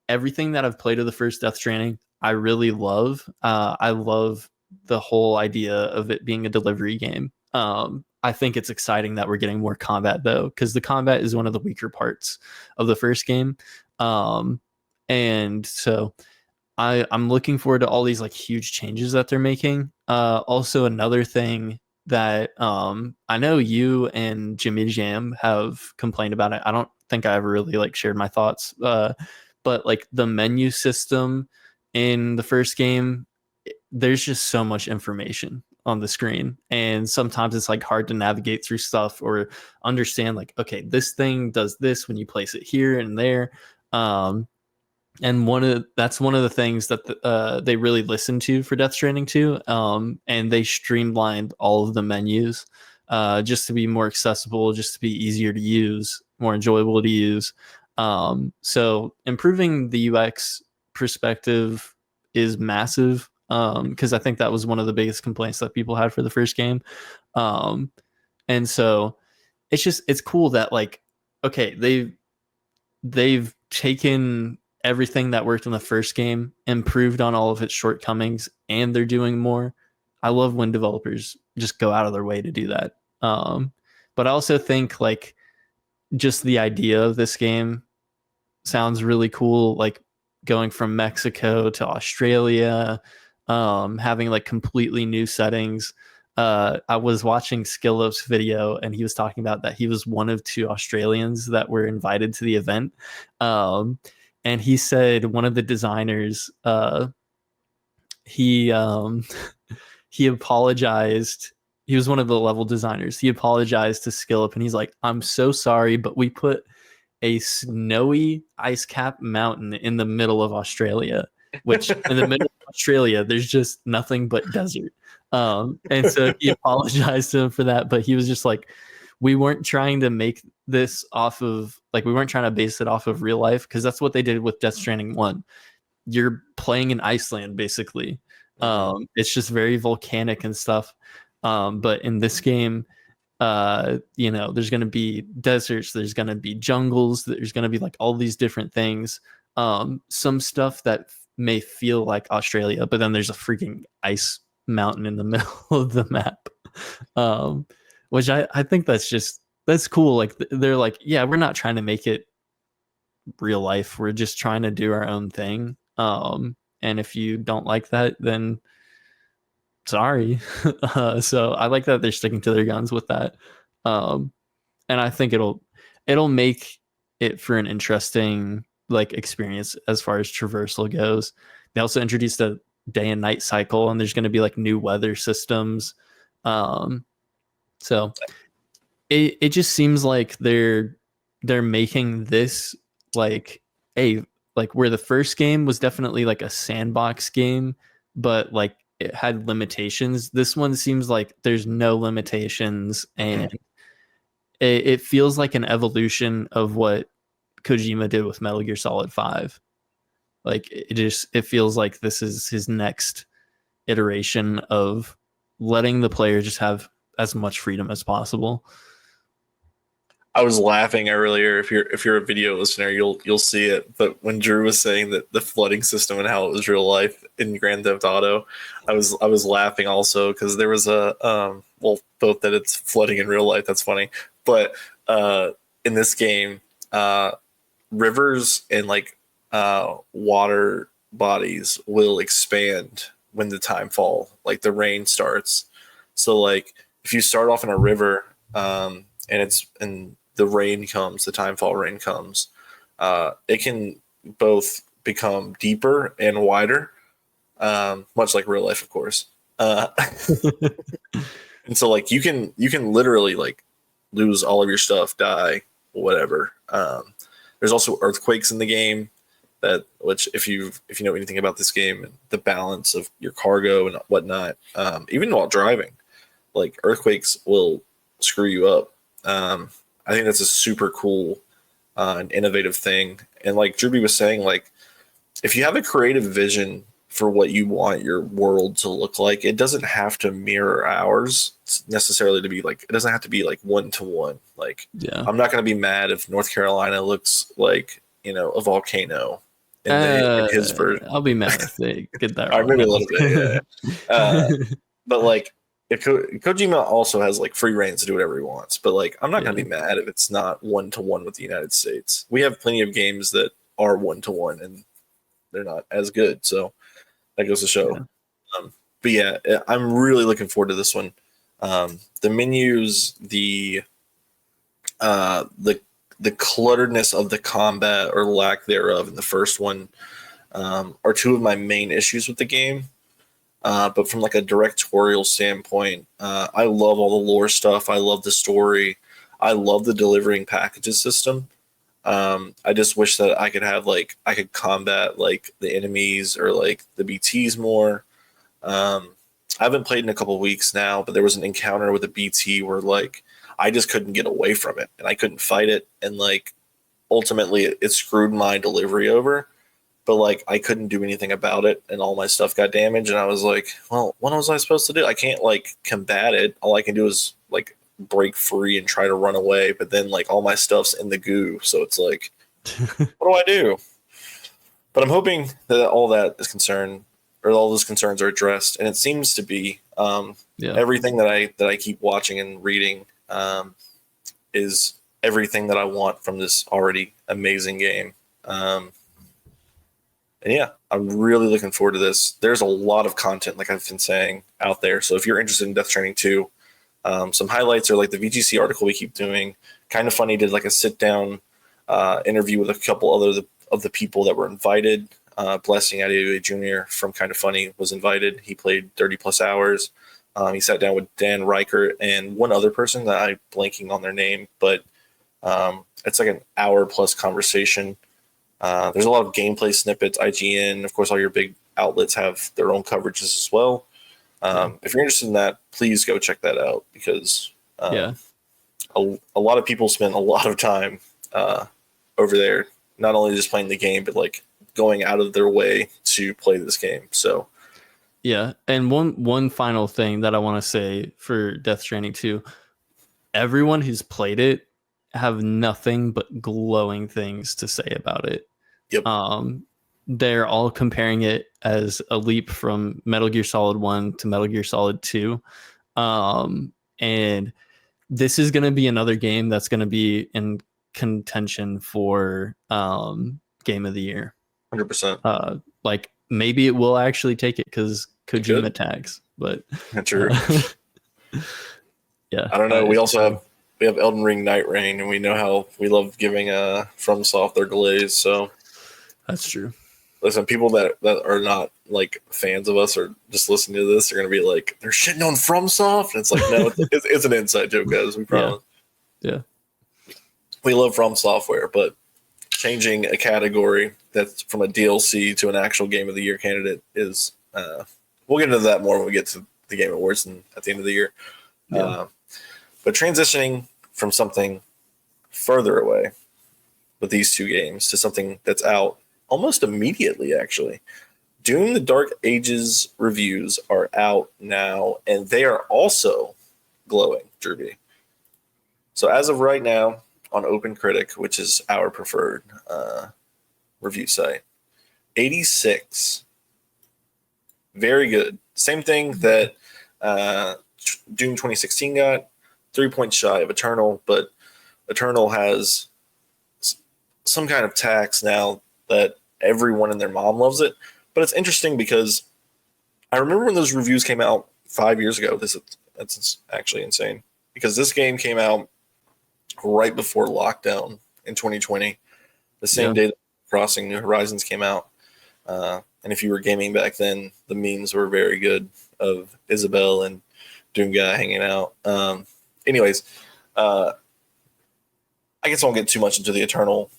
everything that I've played of the first Death Stranding, I really love. I love the whole idea of it being a delivery game. I think it's exciting that we're getting more combat though, because the combat is one of the weaker parts of the first game. And so I'm looking forward to all these like huge changes that they're making. Also, another thing that I know you and Jimmy Jam have complained about it. I don't think I ever really like shared my thoughts. But like the menu system in the first game, there's just so much information on the screen, and sometimes it's like hard to navigate through stuff or understand like, okay, this thing does this when you place it here and there. And that's one of the things that they really listened to for Death Stranding 2. And they streamlined all of the menus just to be more accessible, just to be easier to use, more enjoyable to use. So improving the UX perspective is massive, because I think that was one of the biggest complaints that people had for the first game. Um, and so it's cool that like, okay, they've taken everything that worked in the first game, improved on all of its shortcomings, and they're doing more. I love when developers just go out of their way to do that. But I also think like just the idea of this game sounds really cool. Like going from Mexico to Australia, having like completely new settings. I was watching Skillup's video and he was talking about that he was one of two Australians that were invited to the event. And he said one of the designers, he he apologized. He was one of the level designers. He apologized to Skillup and he's like, "I'm so sorry, but we put a snowy ice cap mountain in the middle of Australia, which in the middle of Australia, there's just nothing but desert." And so he apologized to him for that, but he was just like, we weren't trying to make this off of like, we weren't trying to base it off of real life, because that's what they did with Death Stranding 1. You're playing in Iceland, basically. It's just very volcanic and stuff. But in this game, there's going to be deserts, there's going to be jungles, there's going to be like all these different things. Some stuff that may feel like Australia, but then there's a freaking ice mountain in the middle of the map. Which I think that's cool. Like they're like, yeah, we're not trying to make it real life, we're just trying to do our own thing. And if you don't like that, then sorry. So I like that they're sticking to their guns with that. And I think it'll make it for an interesting like experience as far as traversal goes. They also introduced a day and night cycle, and there's going to be like new weather systems. So it just seems like they're making this like where the first game was definitely like a sandbox game, but like it had limitations. This one seems like there's no limitations, and it feels like an evolution of what Kojima did with Metal Gear Solid 5. Like it feels like this is his next iteration of letting the player just have as much freedom as possible. I was laughing earlier. If you're a video listener, you'll see it. But when Drew was saying that the flooding system and how it was real life in Grand Theft Auto, I was laughing also because there was a both that it's flooding in real life. That's funny, but in this game, rivers and like water bodies will expand when the time fall, like the rain starts. So like if you start off in a river, and the rain comes, the timefall rain comes, it can both become deeper and wider, much like real life, of course. And so like you can literally like lose all of your stuff, die, whatever. There's also earthquakes in the game that which if you know anything about this game and the balance of your cargo and whatnot, even while driving, like earthquakes will screw you up. I think that's a super cool and innovative thing. And like Drewby was saying, like if you have a creative vision for what you want your world to look like, it doesn't have to mirror ours necessarily to be like, it doesn't have to be like one to one. Like, Yeah. I'm not going to be mad if North Carolina looks like, you know, a volcano in his version. I'll be mad if they get that Or wrong. maybe a No. little bit, yeah. But like, if Kojima also has like free reign to do whatever he wants, but like, I'm not going to Yeah. be mad if it's not one to one with the United States. We have plenty of games that are one to one and they're not as good. So that goes to show. Yeah. But yeah, I'm really looking forward to this one. The menus, the clutteredness of the combat or lack thereof in the first one are two of my main issues with the game. But from like a directorial standpoint, I love all the lore stuff. I love the story. I love the delivering packages system. I just wish that I could have like I could combat like the enemies or like the BTs more. I haven't played in a couple of weeks now, but there was an encounter with a BT where like I just couldn't get away from it and I couldn't fight it, and like ultimately it screwed my delivery over. But like I couldn't do anything about it, and all my stuff got damaged. And I was like, well, what was I supposed to do? I can't like combat it. All I can do is like break free and try to run away. But then like all my stuff's in the goo, so it's like, what do I do? But I'm hoping that all that is concerned, or all those concerns are addressed, and it seems to be. Yeah. Everything that I keep watching and reading is everything that I want from this already amazing game. And yeah, I'm really looking forward to this. There's a lot of content, like I've been saying, out there. So if you're interested in Death Stranding 2, some highlights are like the VGC article we keep doing. Kind of Funny did like a sit down interview with a couple other of the people that were invited. Blessing Adeoye Jr. from Kind of Funny was invited. He played 30 plus hours. He sat down with Dan Reichert and one other person that I'm blanking on their name, but it's like an hour plus conversation. There's a lot of gameplay snippets. IGN, of course, all your big outlets have their own coverages as well. If you're interested in that, please go check that out, because a lot of people spend a lot of time over there, not only just playing the game, but like going out of their way to play this game. So Yeah, and one final thing that I want to say for Death Stranding 2, everyone who's played it have nothing but glowing things to say about it. Yep. They're all comparing it as a leap from Metal Gear Solid 1 to Metal Gear Solid 2. And this is going to be another game that's going to be in contention for Game of the Year. 100%. Like maybe it will actually take it because Kojima tags, but true. Yeah, I don't know. We also have Elden Ring Night Rain, and we know how we love giving FromSoft their delays. So that's true. Listen, people that are not like fans of us or just listening to this are going to be like, they're shitting on FromSoft. And it's like, no, it's an inside joke, guys. We promise. Yeah. We love From Software, but changing a category that's from a DLC to an actual Game of the Year candidate is, we'll get into that more when we get to the Game Awards and at the end of the year. Yeah. But transitioning from something further away with these two games to something that's out almost immediately, actually. Doom the Dark Ages reviews are out now, and they are also glowing, Drewby. So as of right now, on OpenCritic, which is our preferred review site, 86. Very good. Same thing that Doom 2016 got, 3 points shy of Eternal, but Eternal has some kind of tax now that everyone and their mom loves it. But it's interesting because I remember when those reviews came out 5 years ago. That's actually insane, because this game came out right before lockdown in 2020, the same day that Crossing New Horizons came out. And if you were gaming back then, the memes were very good of Isabel and Doom guy hanging out. Anyways, I guess I won't get too much into the Eternal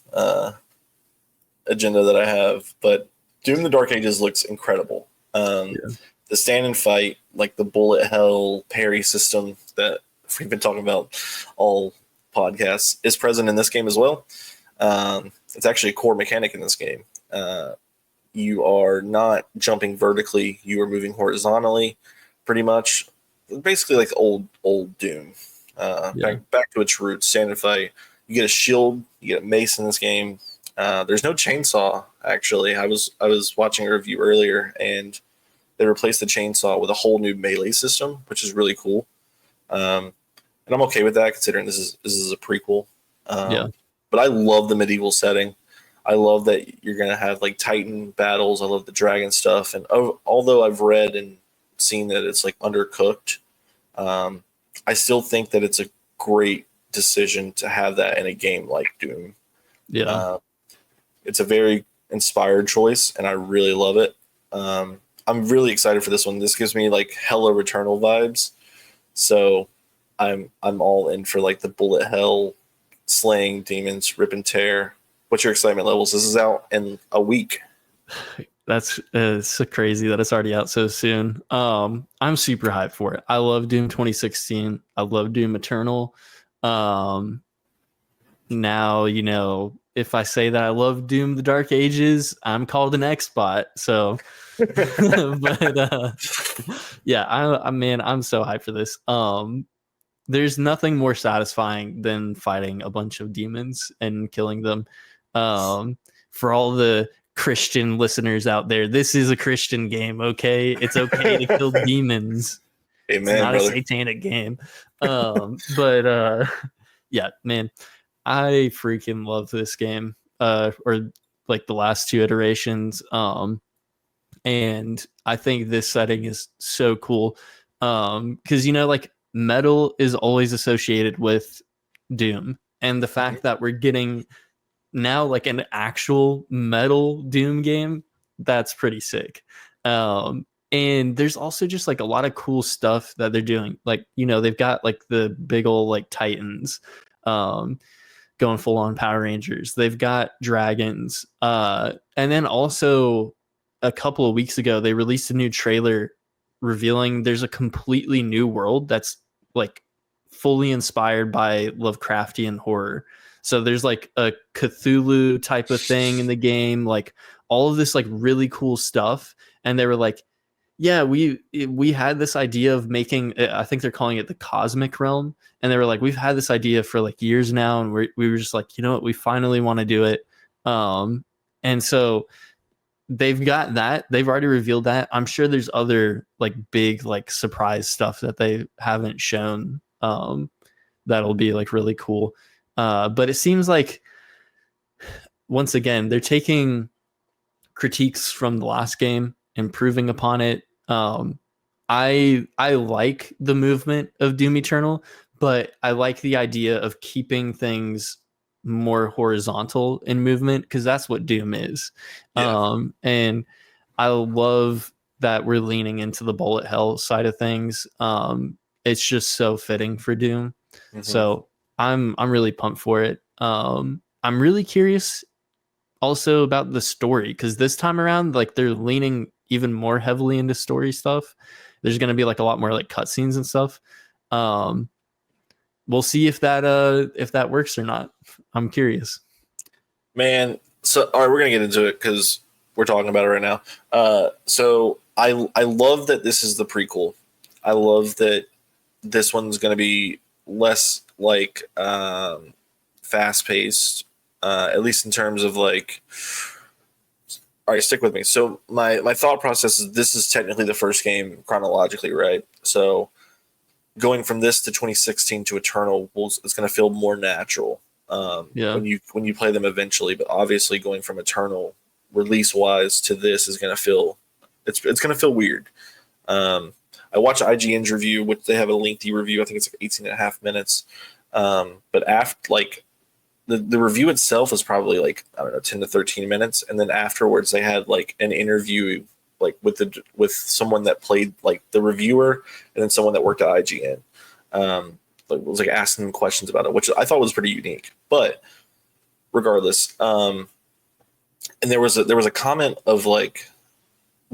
agenda that I have, but Doom: The Dark Ages looks incredible. The stand and fight, like the bullet hell parry system that we've been talking about all podcasts, is present in this game as well. It's actually a core mechanic in this game. You are not jumping vertically; you are moving horizontally, pretty much. Basically, like old Doom. Back to its roots. Stand and fight. You get a shield. You get a mace in this game. There's no chainsaw. Actually, I was watching a review earlier, and they replaced the chainsaw with a whole new melee system, which is really cool. And I'm okay with that, considering this is a prequel. But I love the medieval setting. I love that you're gonna have like Titan battles. I love the dragon stuff, and although I've read and seen that it's like undercooked, I still think that it's a great decision to have that in a game like Doom. It's a very inspired choice, and I really love it. I'm really excited for this one. This gives me like hella Returnal vibes, so I'm all in for like the bullet hell, slaying demons, rip and tear. What's your excitement levels? This is out in a week. That's so crazy that it's already out so soon. I'm super hyped for it. I love Doom 2016. I love Doom Eternal. Now, if I say that I love Doom The Dark Ages, I'm called an Xbot. So, but yeah, I'm so hyped for this. There's nothing more satisfying than fighting a bunch of demons and killing them. For all the Christian listeners out there, this is a Christian game, okay? It's okay to kill demons. Amen, it's not brother. a satanic game. But yeah, man, I freaking love this game. Or like the last two iterations. And I think this setting is so cool. Because like metal is always associated with Doom. And the fact that we're getting now like an actual metal Doom game, that's pretty sick. And there's also just like a lot of cool stuff that they're doing. Like, they've got like the big old like Titans going full on Power Rangers. They've got dragons. And then also a couple of weeks ago, they released a new trailer revealing there's a completely new world that's like fully inspired by Lovecraftian horror. So there's like a Cthulhu type of thing in the game, like all of this like really cool stuff. And they were like, yeah, we had this idea of making, I think they're calling it the cosmic realm. And they were like, we've had this idea for like years now. And we were just like, you know what, we finally want to do it. And so they've got that. They've already revealed that. I'm sure there's other like big like surprise stuff that they haven't shown that'll be like really cool. But it seems like, once again, they're taking critiques from the last game, improving upon it. I like the movement of Doom Eternal, but I like the idea of keeping things more horizontal in movement, because that's what Doom is. And I love that we're leaning into the bullet hell side of things. It's just so fitting for Doom. So I'm really pumped for it. I'm really curious also about the story, because this time around, like, they're leaning even more heavily into story stuff. There's going to be like a lot more like cutscenes and stuff. We'll see if that works or not. I'm curious, man. So all right, we're gonna get into it because we're talking about it right now. So I love that this is the prequel. I love that this one's gonna be less like fast paced, at least in terms of like. All right, stick with me. So my thought process is this is technically the first game chronologically, right? So going from this to 2016 to Eternal, it's going to feel more natural when you play them eventually. But obviously, going from Eternal release wise to this is going to feel it's going to feel weird. I watched IGN's review, which they have a lengthy review. I think it's like 18 and a half minutes. But after like the review itself is probably like, I don't know, 10 to 13 minutes. And then afterwards they had like an interview like with someone that played like the reviewer and then someone that worked at IGN. It was like asking them questions about it, which I thought was pretty unique. But regardless, and there was a comment of like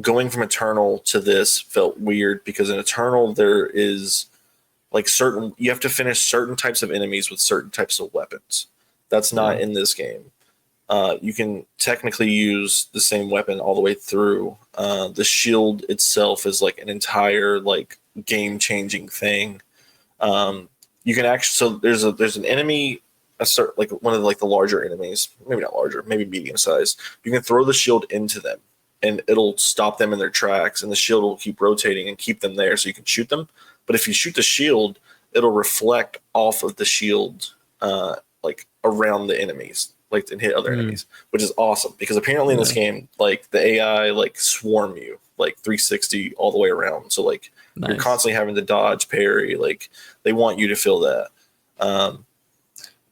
going from Eternal to this felt weird because in Eternal there is like you have to finish certain types of enemies with certain types of weapons. That's not in this game. You can technically use the same weapon all the way through. The shield itself is like an entire like game changing thing. You can actually there's an enemy, like one of the, like the larger enemies, maybe not larger, maybe medium sized. You can throw the shield into them and it'll stop them in their tracks, and the shield will keep rotating and keep them there so you can shoot them. But if you shoot the shield, it'll reflect off of the shield, like around the enemies, like and hit other enemies, which is awesome because apparently in this game, like the AI like swarm you like 360 all the way around. So like you're constantly having to dodge, parry. Like they want you to feel that.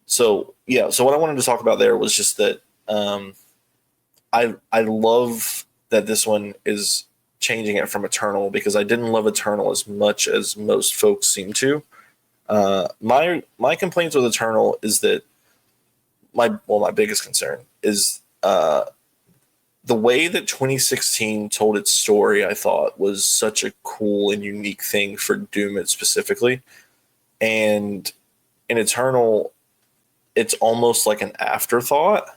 So what I wanted to talk about there was just that I love that this one is changing it from Eternal because I didn't love Eternal as much as most folks seem to. My complaints with Eternal is that my biggest concern is the way that 2016 told its story. I thought was such a cool and unique thing for Doom specifically, and in Eternal, it's almost like an afterthought.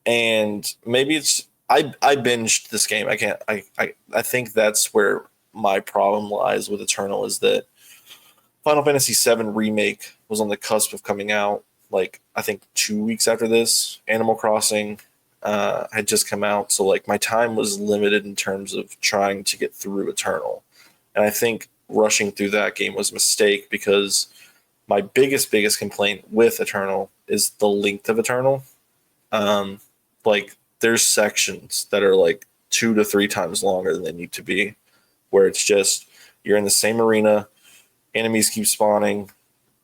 And maybe it's I binged this game. I think that's where my problem lies with Eternal is that Final Fantasy VII Remake was on the cusp of coming out. Like I think 2 weeks after this, Animal Crossing had just come out, so like my time was limited in terms of trying to get through Eternal, and I think rushing through that game was a mistake because my biggest complaint with Eternal is the length of Eternal. Like there's sections that are like 2 to 3 times longer than they need to be, where it's just you're in the same arena, enemies keep spawning.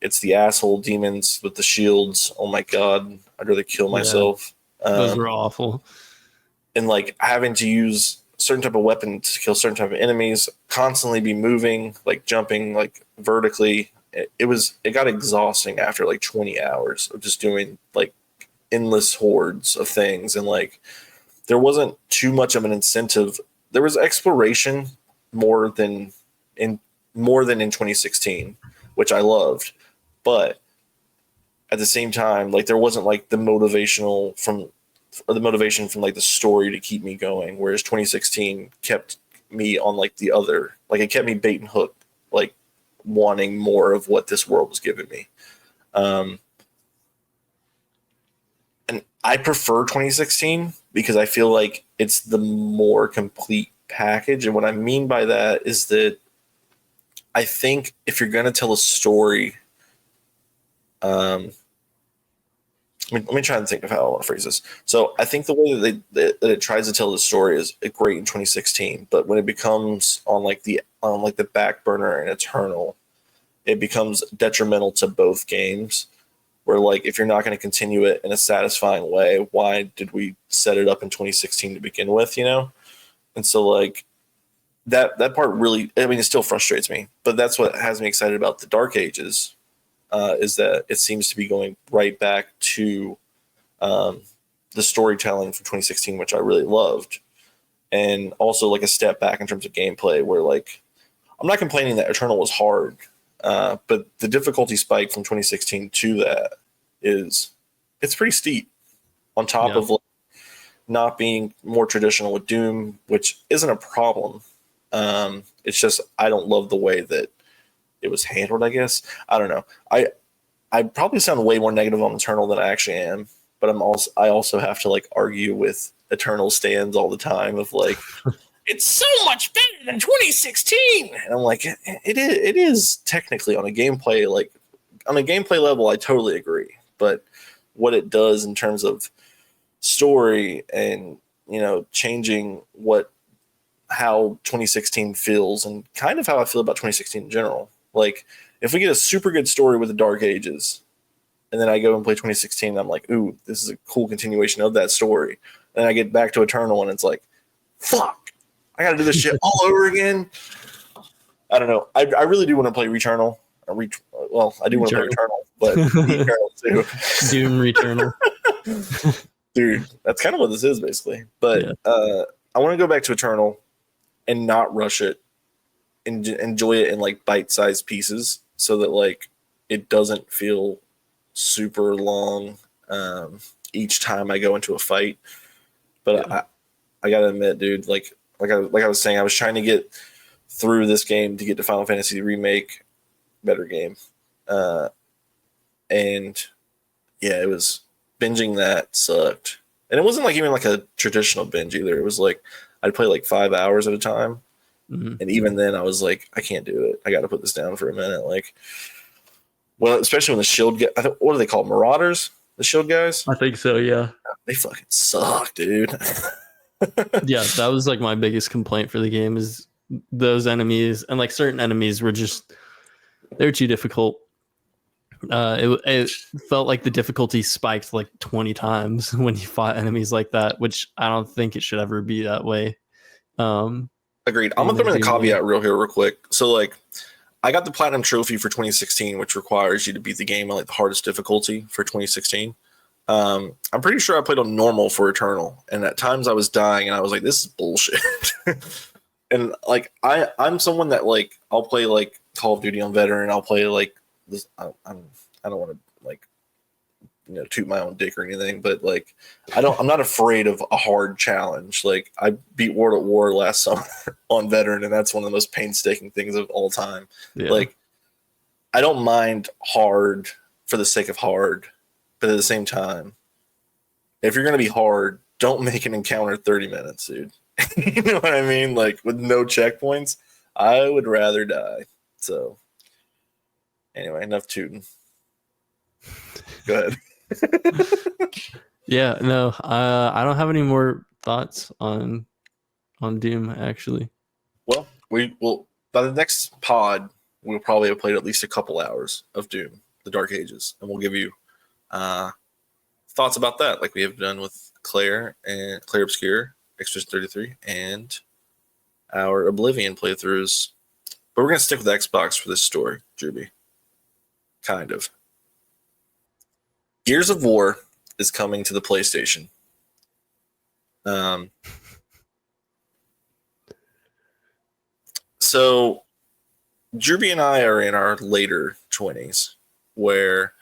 It's the asshole demons with the shields. Oh my god, I'd rather kill myself. Those were awful. And like having to use certain type of weapon to kill certain type of enemies, constantly be moving, like jumping, like vertically. It got exhausting after like 20 hours of just doing like endless hordes of things, and like there wasn't too much of an incentive. There was exploration more than in 2016, which I loved, but at the same time, like there wasn't like the motivation from like the story to keep me going, whereas 2016 kept me on like the other, like it kept me bait and hook, like wanting more of what this world was giving me. And I prefer 2016 because I feel like it's the more complete package. And what I mean by that is that I think if you're going to tell a story, let me try and think of how I want to phrase this. So I think the way that it tries to tell the story is great in 2016, but when it becomes on the back burner in Eternal, it becomes detrimental to both games. Where like if you're not going to continue it in a satisfying way, why did we set it up in 2016 to begin with? You know, and so like that part really, I mean, it still frustrates me, but that's what has me excited about the Dark Ages. Is that it seems to be going right back to the storytelling from 2016, which I really loved, and also like a step back in terms of gameplay. Where like I'm not complaining that Eternal was hard, but the difficulty spike from 2016 to that it's pretty steep. On top of like, not being more traditional with Doom, which isn't a problem. It's just I don't love the way that it was handled, I guess. I don't know. I probably sound way more negative on Eternal than I actually am, but I also have to like argue with Eternal stands all the time of like it's so much better than 2016. And I'm like, it is technically on a gameplay level, I totally agree. But what it does in terms of story and, you know, changing how 2016 feels and kind of how I feel about 2016 in general. Like if we get a super good story with the Dark Ages and then I go and play 2016, I'm like, ooh, this is a cool continuation of that story. And I get back to Eternal and it's like, fuck, I got to do this shit all over again. I don't know. I really do want to play Returnal. Well, I do want to play Returnal, but Eternal too. Doom Returnal. Dude, that's kind of what this is basically. But I want to go back to Eternal and not rush it and enjoy it in like bite-sized pieces so that like it doesn't feel super long each time I go into a fight. But I gotta admit, dude, like I was saying, I was trying to get through this game to get to Final Fantasy Remake, better game. And yeah, it was binging that sucked. And it wasn't like even like a traditional binge either. It was like I'd play like 5 hours at a time. Mm-hmm. And even then I was like, I can't do it. I got to put this down for a minute. Like, well, especially when the shield what do they call Marauders? The shield guys? I think so, yeah. They fucking suck, dude. Yeah, that was like my biggest complaint for the game is those enemies, and like certain enemies were just they're too difficult. It felt like the difficulty spiked like 20 times when you fought enemies like that, which I don't think it should ever be that way. Agreed. I'm gonna throw in a caveat real quick. So like I got the platinum trophy for 2016, which requires you to beat the game on like the hardest difficulty for 2016. I'm pretty sure I played on normal for Eternal, and at times I was dying, and I was like, "This is bullshit." And like I'm someone that like I'll play like Call of Duty on veteran. I'll play like this. I don't want to like toot my own dick or anything, but like I'm not afraid of a hard challenge. Like I beat World at War last summer on veteran, and that's one of the most painstaking things of all time. Yeah. Like I don't mind hard for the sake of hard. But at the same time, if you're going to be hard, don't make an encounter 30 minutes, dude. You know what I mean? Like, with no checkpoints, I would rather die. So, anyway, enough tooting. Go ahead. Yeah, no, I don't have any more thoughts on Doom, actually. Well, by the next pod, we'll probably have played at least a couple hours of Doom, the Dark Ages, and we'll give you thoughts about that, like we have done with Clair Obscur, Extras 33, and our Oblivion playthroughs. But we're gonna stick with Xbox for this story, Juby. Kind of. Gears of War is coming to the PlayStation. So Juby and I are in our later 20s, where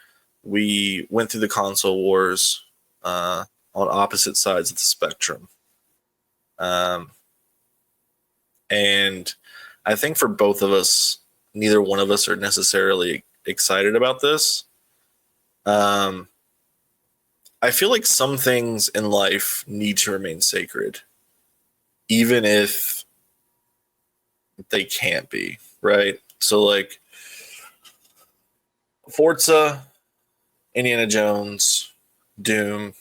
we went through the console wars on opposite sides of the spectrum. And I think for both of us, neither one of us are necessarily excited about this. I feel like some things in life need to remain sacred, even if they can't be, right? So like Forza, Indiana Jones, Doom,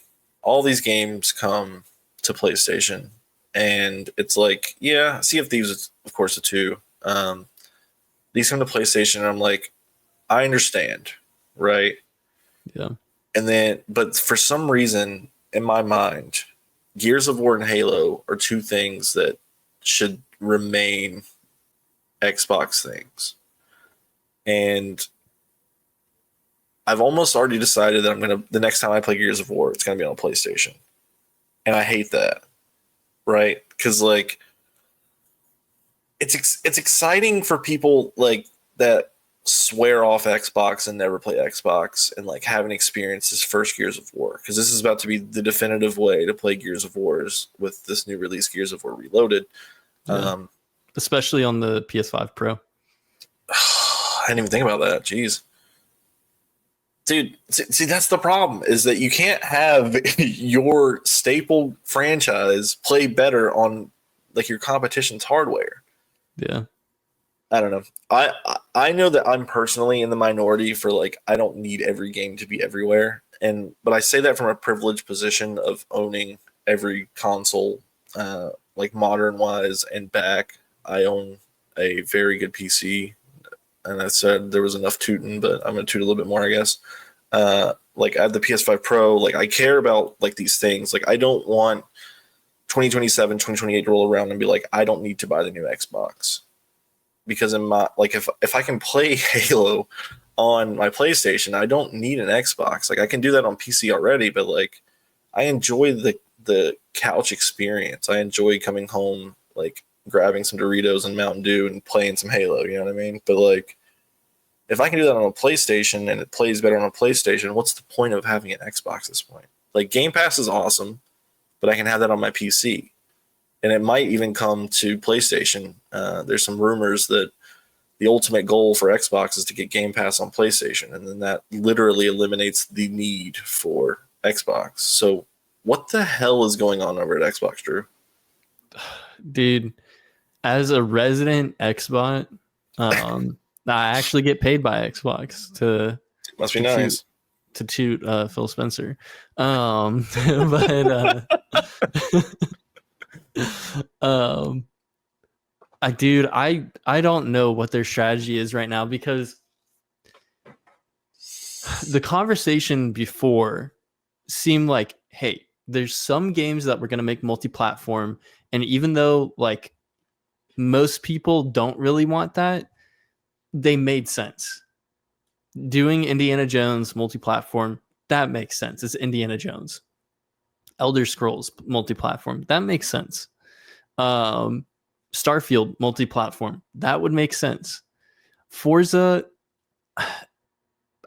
all these games come to PlayStation, and it's like, yeah, Sea of Thieves is of course a 2. These come to PlayStation, and I'm like, I understand, right? Yeah. And then, but for some reason, in my mind, Gears of War and Halo are 2 things that should remain Xbox things. And I've almost already decided that the next time I play Gears of War, it's going to be on a PlayStation. And I hate that, right? Because, like, it's exciting for people, like, that swear off Xbox and never play Xbox and, like, haven't experienced this first Gears of War. Because this is about to be the definitive way to play Gears of Wars with this new release, Gears of War Reloaded. Yeah. Especially on the PS5 Pro. I didn't even think about that. Jeez. Dude, see, that's the problem, is that you can't have your staple franchise play better on like your competition's hardware. Yeah. I don't know. I know that I'm personally in the minority for like, I don't need every game to be everywhere. But I say that from a privileged position of owning every console, like modern wise and back. I own a very good PC. And I said there was enough tooting, but I'm going to toot a little bit more, I guess. Like I have the PS5 Pro. Like I care about like these things. Like I don't want 2027, 2028 roll around and be like, I don't need to buy the new Xbox. Because in my like if I can play Halo on my PlayStation, I don't need an Xbox. Like I can do that on PC already, but like I enjoy the couch experience. I enjoy coming home, like grabbing some Doritos and Mountain Dew and playing some Halo, you know what I mean? But like if I can do that on a PlayStation and it plays better on a PlayStation, what's the point of having an Xbox at this point? Like Game Pass is awesome, but I can have that on my PC. And it might even come to PlayStation. There's some rumors that the ultimate goal for Xbox is to get Game Pass on PlayStation, and then that literally eliminates the need for Xbox. So, what the hell is going on over at Xbox, Drew? Dude, as a resident Xbox, I actually get paid by Xbox to Must be to nice. toot Phil Spencer. But I don't know what their strategy is right now, because the conversation before seemed like, hey, there's some games that we're going to make multi-platform, and even though like most people don't really want that, they made sense. Doing Indiana Jones multi-platform, that makes sense. It's Indiana Jones. Elder Scrolls multi-platform, that makes sense. Starfield multi-platform, that would make sense. Forza,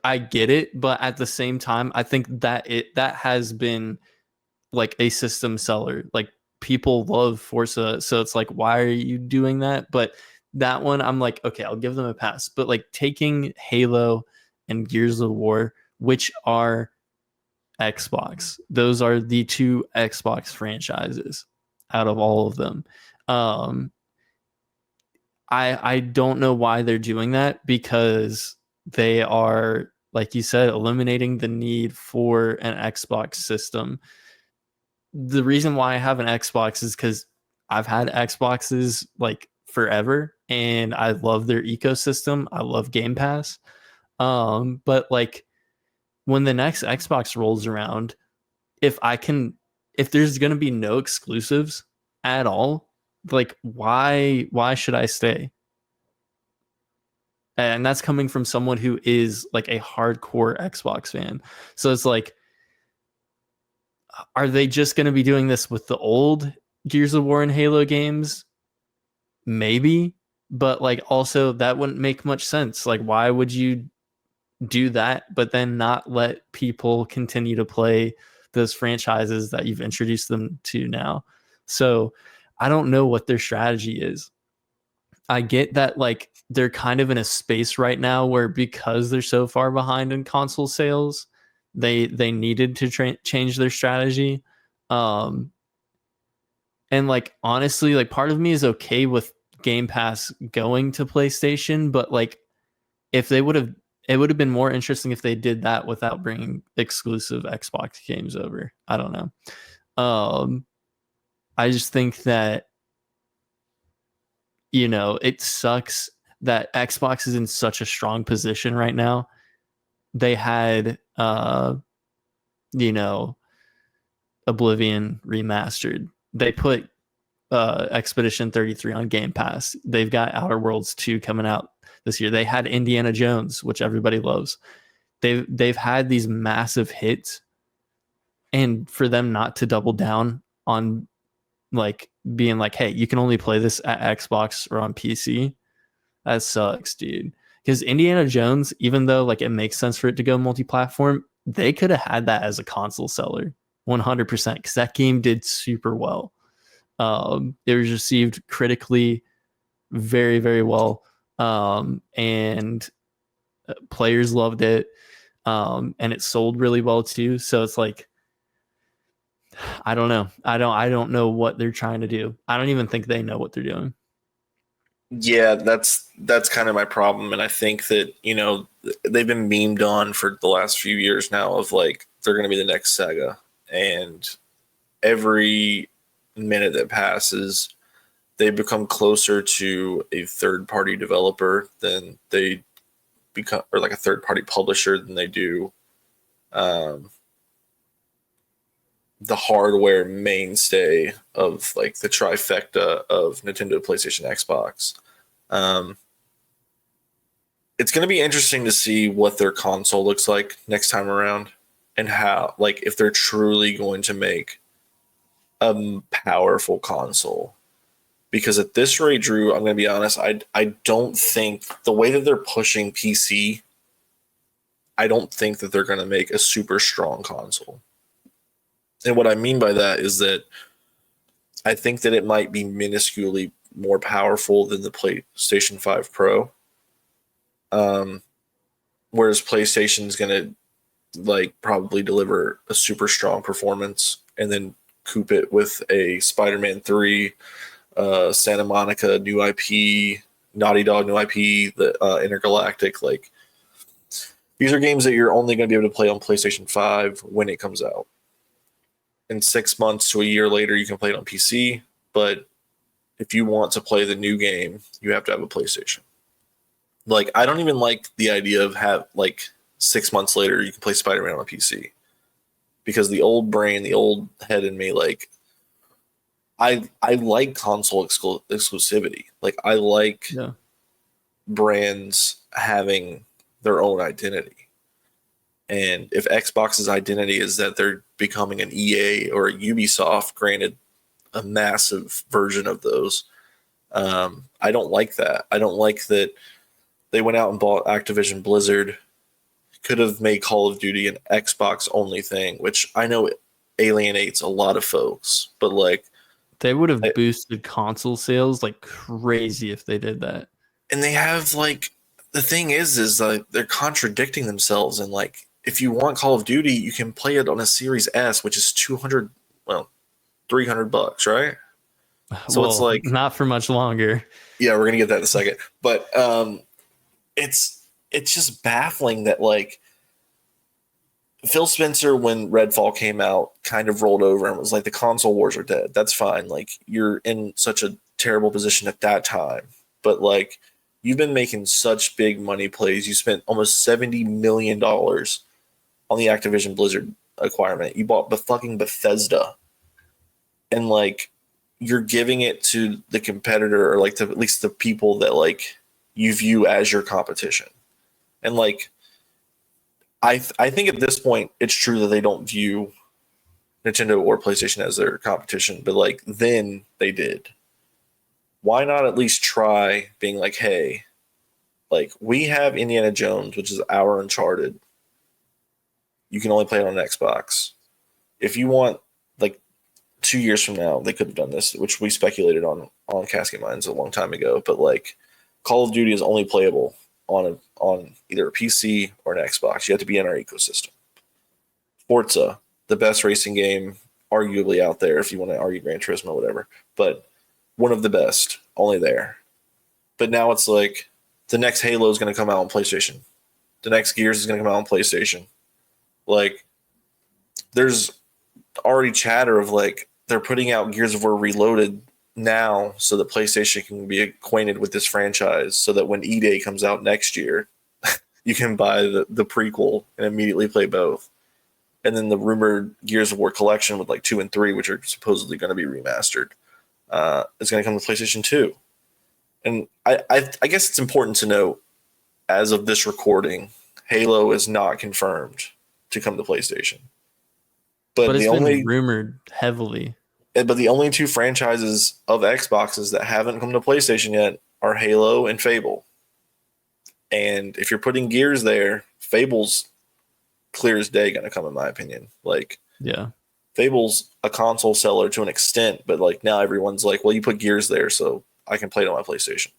I get it, but at the same time, I think that that has been like a system seller. Like people love Forza, so it's like, why are you doing that? But that one, I'm like, okay, I'll give them a pass. But like taking Halo and Gears of War, which are Xbox, those are the two Xbox franchises out of all of them. I don't know why they're doing that, because they are, like you said, eliminating the need for an Xbox system. The reason why I have an Xbox is because I've had Xboxes like forever, and I love their ecosystem. I love Game Pass. But like when the next Xbox rolls around, if I can, if there's going to be no exclusives at all, like why should I stay? And that's coming from someone who is like a hardcore Xbox fan. So it's like, are they just going to be doing this with the old Gears of War and Halo games? Maybe, but like also that wouldn't make much sense. Like, why would you do that, but then not let people continue to play those franchises that you've introduced them to now? So I don't know what their strategy is. I get that like they're kind of in a space right now where, because they're so far behind in console sales, they needed to change their strategy. Um and like honestly, like part of me is okay with Game Pass going to PlayStation, but like if they would have, it would have been more interesting if they did that without bringing exclusive Xbox games over. I don't know. I just think that, it sucks that Xbox is in such a strong position right now. They had, you know, Oblivion remastered. They put Expedition 33 on Game Pass. They've got Outer Worlds 2 coming out this year. They had Indiana Jones, which everybody loves. They've had these massive hits, and for them not to double down on like being like, hey, you can only play this at Xbox or on PC, that sucks, dude. Because Indiana Jones, even though like it makes sense for it to go multi-platform, they could have had that as a console seller 100%, because that game did super well. It was received critically very, very well, and players loved it, and it sold really well too. So it's like, I don't know. I don't know what they're trying to do. I don't even think they know what they're doing. Yeah, that's kind of my problem, and I think that they've been memed on for the last few years now of like they're going to be the next Sega, and every minute that passes, they become closer to a third-party developer than they become, or like a third-party publisher than they do, um, the hardware mainstay of like the trifecta of Nintendo, PlayStation, Xbox. Um, it's going to be interesting to see what their console looks like next time around, and how, like, if they're truly going to make a powerful console. Because at this rate, Drew, I'm going to be honest, I don't think the way that they're pushing PC, I don't think that they're going to make a super strong console. And what I mean by that is that I think that it might be minusculely more powerful than the PlayStation 5 Pro. Um, Whereas PlayStation is going to like probably deliver a super strong performance and then coupe it with a Spider-Man 3, Santa Monica new IP, Naughty Dog new IP, the Intergalactic. Like, these are games that you're only going to be able to play on PlayStation 5 when it comes out. And 6 months to a year later, you can play it on PC. But if you want to play the new game, you have to have a PlayStation. Like, I don't even like the idea of like 6 months later you can play Spider-Man on a PC, because the old brain, the old head in me, like, I like console exclusivity. Like, I like brands having their own identity. And if Xbox's identity is that they're becoming an EA or a Ubisoft, granted a massive version of those, I don't like that. I don't like that they went out and bought Activision Blizzard. Could have made Call of Duty an Xbox only thing, which I know alienates a lot of folks, but like, they would have boosted console sales like crazy if they did that. And they have, like, the thing is like, they're contradicting themselves. And like, if you want Call of Duty, you can play it on a Series S, which is $200, well, $300, right? So well, it's like, not for much longer. Yeah, we're gonna get that in a second. But it's just baffling that, like, Phil Spencer, when Redfall came out, kind of rolled over and was like, the console wars are dead. That's fine. Like, you're in such a terrible position at that time. But like, you've been making such big money plays. You spent almost $70 million on the Activision Blizzard acquirement. You bought the fucking Bethesda. And like, you're giving it to the competitor, or like to at least the people that like you view as your competition. And like, I think at this point it's true that they don't view Nintendo or PlayStation as their competition, but like, then they did. Why not at least try being like, hey, like, we have Indiana Jones, which is our Uncharted. You can only play it on an Xbox. If you want, like, 2 years from now, they could have done this, which we speculated on Casket Minds a long time ago. But like, Call of Duty is only playable on either a PC or an Xbox. You have to be in our ecosystem. Forza, the best racing game arguably out there, if you want to argue Gran Turismo, whatever, but one of the best, only there. But now it's like, the next Halo is going to come out on PlayStation. The next Gears is going to come out on PlayStation. Like, there's already chatter of like, they're putting out Gears of War Reloaded now so that PlayStation can be acquainted with this franchise, so that when E-Day comes out next year, you can buy the prequel and immediately play both. And then the rumored Gears of War collection with like 2 and 3, which are supposedly going to be remastered, is going to come to PlayStation 2. And I guess it's important to note, as of this recording, Halo is not confirmed to come to PlayStation. But it's been rumored heavily. But the only 2 franchises of Xboxes that haven't come to PlayStation yet are Halo and Fable. And if you're putting Gears there, Fable's clear as day going to come, in my opinion. Like, yeah, Fable's a console seller to an extent, but like, now everyone's like, well, you put Gears there, so I can play it on my PlayStation.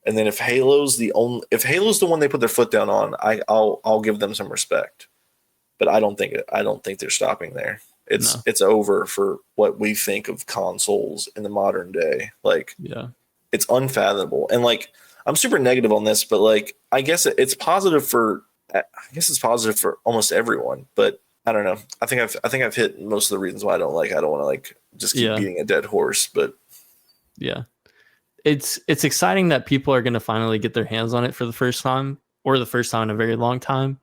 And then if Halo's the one they put their foot down on, I'll give them some respect. But I don't think they're stopping there. It's over for what we think of consoles in the modern day. Like, yeah, it's unfathomable. And like, I'm super negative on this, but like, I guess it's positive for almost everyone. But I don't know. I think I've hit most of the reasons why I don't want to like just keep beating a dead horse. But yeah, it's exciting that people are going to finally get their hands on it for the first time, or the first time in a very long time.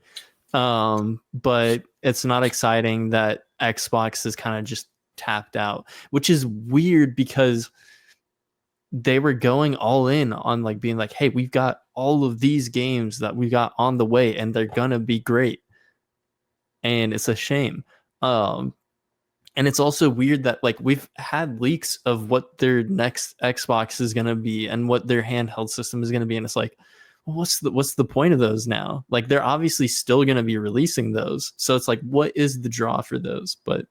But it's not exciting that Xbox is kind of just tapped out, which is weird because they were going all in on like being like, hey, we've got all of these games that we got on the way and they're gonna be great. And it's a shame. Um, and it's also weird that like we've had leaks of what their next Xbox is gonna be and what their handheld system is gonna be, and it's like, well, what's the point of those now? Like they're obviously still gonna be releasing those, so it's like, what is the draw for those? But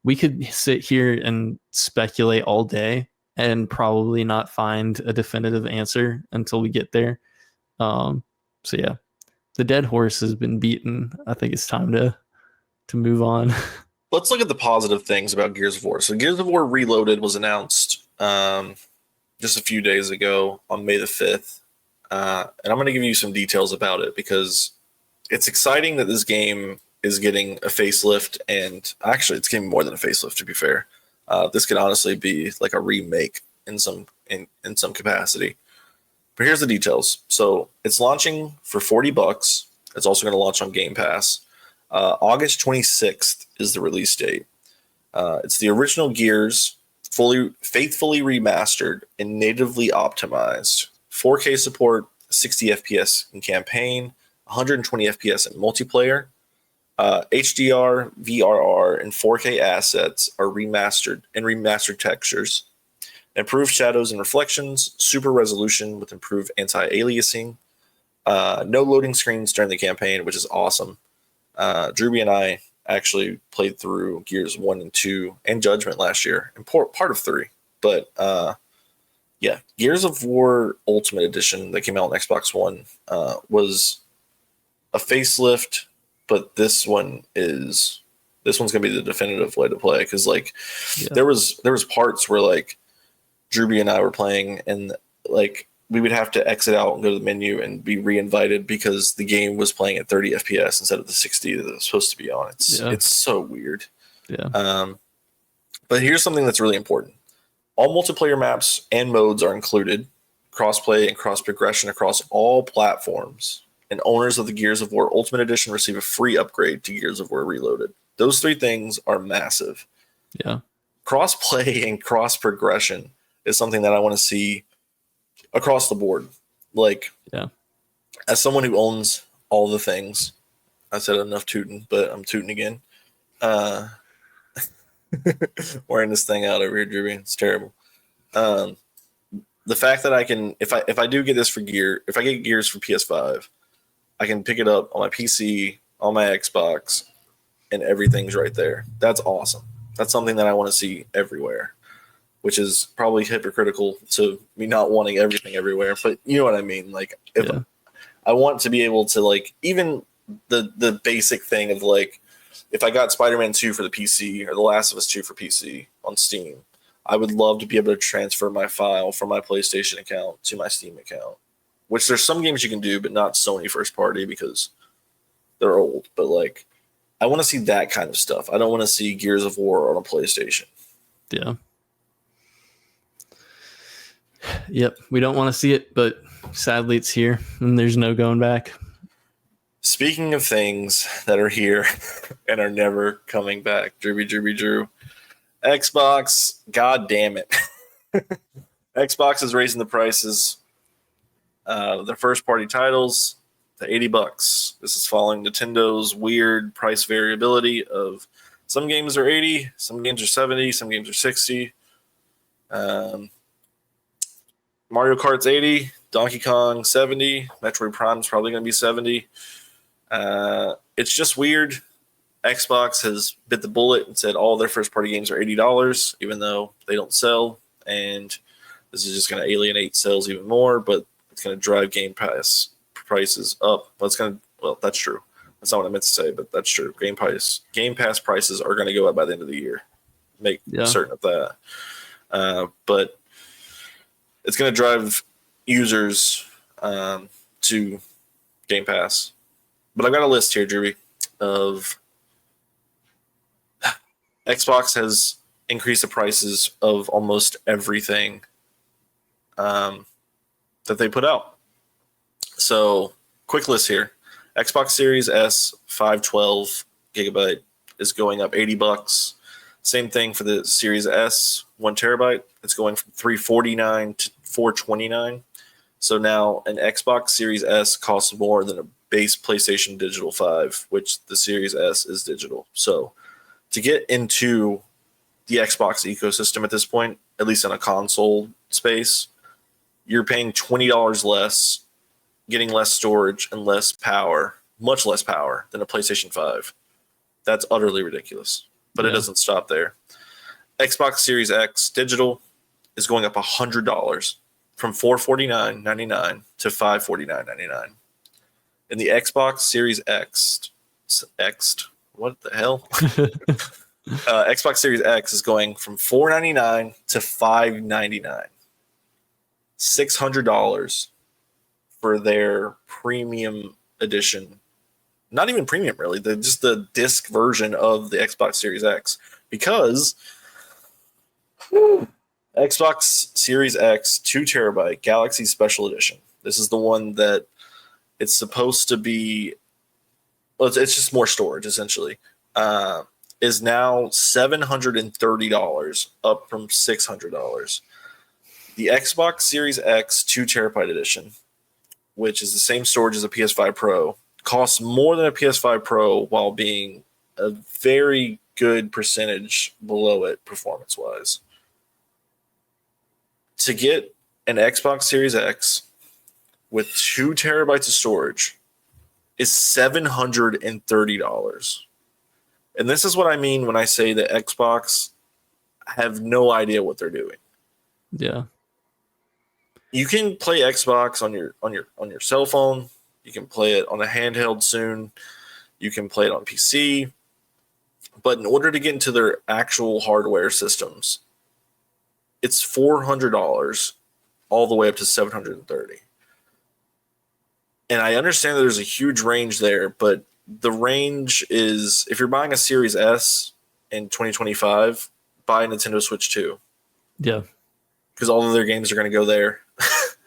we could sit here and speculate all day and probably not find a definitive answer until we get there. So yeah, the dead horse has been beaten. I think it's time to move on. Let's look at the positive things about Gears of War. So Gears of War Reloaded was announced just a few days ago on May the 5th. And I'm going to give you some details about it because it's exciting that this game is getting a facelift, and actually it's getting more than a facelift, to be fair. This could honestly be like a remake in some capacity. But here's the details. So it's launching for $40. It's also going to launch on Game Pass. August 26th is the release date. It's the original Gears, faithfully remastered and natively optimized. 4K support, 60 FPS in campaign, 120 FPS in multiplayer. HDR, VRR, and 4K assets are remastered textures. Improved shadows and reflections, super resolution with improved anti-aliasing. No loading screens during the campaign, which is awesome. Drewby and I actually played through Gears 1 and 2 and Judgment last year, and part of 3. But yeah, Gears of War Ultimate Edition that came out on Xbox One was a facelift, but this one's gonna be the definitive way to play, because like there was parts where like Drewby and I were playing and like we would have to exit out and go to the menu and be re-invited because the game was playing at 30 FPS instead of the 60 that it was supposed to be on. It's so weird. Yeah. But here's something that's really important. All multiplayer maps and modes are included, crossplay and cross progression across all platforms, and owners of the Gears of War Ultimate Edition receive a free upgrade to Gears of War Reloaded. Those 3 things are massive. Yeah. Crossplay and cross progression is something that I want to see across the board. Like, yeah, as someone who owns all the things, I said enough tooting, but I'm tooting again. Wearing this thing out over here, Drewby. It's terrible. The fact that I can, if I do get this for if I get Gears for PS5, I can pick it up on my PC, on my Xbox, and everything's right there. That's awesome. That's something that I want to see everywhere, which is probably hypocritical to me not wanting everything everywhere. But you know what I mean? Like, if I want to be able to, like, even the basic thing of, like, if I got Spider-Man 2 for the PC or The Last of Us 2 for PC on Steam, I would love to be able to transfer my file from my PlayStation account to my Steam account, which there's some games you can do, but not Sony first party because they're old. But, like, I want to see that kind of stuff. I don't want to see Gears of War on a PlayStation. Yeah. Yep. We don't want to see it, but sadly it's here and there's no going back. Speaking of things that are here and are never coming back, Drew. Xbox, god damn it. Xbox is raising the prices. Their first party titles to $80. This is following Nintendo's weird price variability of some games are 80, some games are 70, some games are 60. Mario Kart's 80, Donkey Kong 70, Metroid Prime's probably going to be 70. It's just weird. Xbox has bit the bullet and said all their first-party games are $80, even though they don't sell, and this is just going to alienate sales even more, but it's going to drive Game Pass prices up. Well, that's true. That's not what I meant to say, but that's true. Game Pass prices are going to go up by the end of the year. Make certain of that. But it's going to drive users to Game Pass. But I've got a list here, Drewy, of Xbox has increased the prices of almost everything that they put out. So, quick list here. Xbox Series S 512 gigabyte is going up $80. Same thing for the Series S 1 terabyte. It's going from $349 to $429. So now an Xbox Series S costs more than a base PlayStation Digital 5, which the Series S is digital. So to get into the Xbox ecosystem at this point, at least in a console space, you're paying $20 less, getting less storage and less power, much less power than a PlayStation 5. That's utterly ridiculous. But it doesn't stop there. Xbox Series X digital is going up $100 from $449.99 to $549.99. And the Xbox Series X, what the hell? Xbox Series X is going from $499 to $599. $600 for their premium edition. Not even premium, really. Just the disc version of the Xbox Series X. Because Xbox Series X 2 terabyte Galaxy Special Edition. This is the one that it's supposed to be. Well, it's just more storage, essentially. Is now $730, up from $600. The Xbox Series X 2 terabyte edition, which is the same storage as a PS5 Pro, costs more than a PS5 Pro while being a very good percentage below it performance-wise. To get an Xbox Series X with 2 terabytes of storage is $730. And this is what I mean when I say that Xbox have no idea what they're doing. Yeah. You can play Xbox on your cell phone. You can play it on a handheld soon. You can play it on PC. But in order to get into their actual hardware systems, it's $400 all the way up to $730. And I understand that there's a huge range there, but the range is, if you're buying a Series S in 2025, buy a Nintendo Switch 2. Yeah. Because all of their games are going to go there.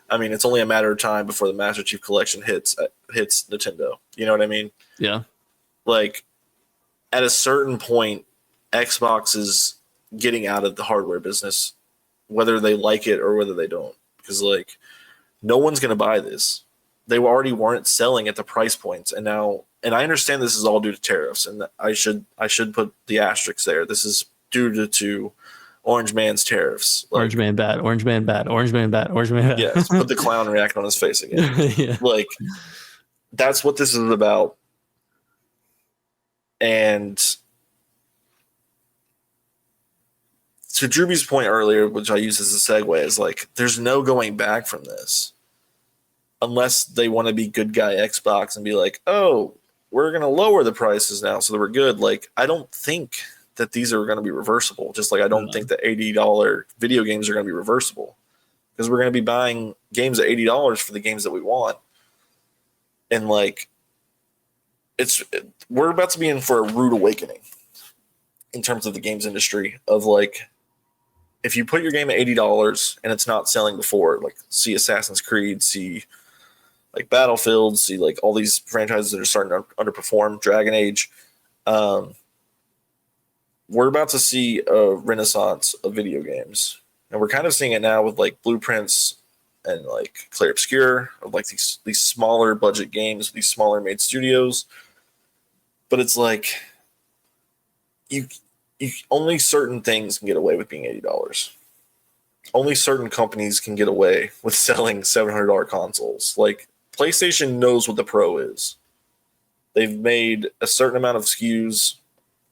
I mean, it's only a matter of time before the Master Chief Collection hits Nintendo. You know what I mean? Yeah. Like, at a certain point, Xbox is getting out of the hardware business, whether they like it or whether they don't. Because, like, no one's going to buy this. They already weren't selling at the price points, and now, and I understand this is all due to tariffs, and I should put the asterisk there. This is due to Orange Man's tariffs. Like, Orange Man bad, Orange Man bad, Orange Man bad, Orange Man bad. Yes, put the clown react on his face again. Yeah. Like, that's what this is about. And to Drewby's point earlier, which I use as a segue, is like, there's no going back from this. Unless they want to be good guy Xbox and be like, oh, we're going to lower the prices now so that we're good. Like, I don't think that these are going to be reversible. Just like I don't think that $80 video games are going to be reversible. Because we're going to be buying games at $80 for the games that we want. And, like, we're about to be in for a rude awakening in terms of the games industry of, like, if you put your game at $80 and it's not selling before, like, see Assassin's Creed, see, like, Battlefield, see, like, all these franchises that are starting to underperform, Dragon Age, we're about to see a renaissance of video games. And we're kind of seeing it now with, like, Blueprints and, like, Clair Obscur, of, like, these smaller budget games, these smaller made studios. But it's like, you only certain things can get away with being $80. Only certain companies can get away with selling $700 consoles. Like, PlayStation knows what the Pro is. They've made a certain amount of SKUs.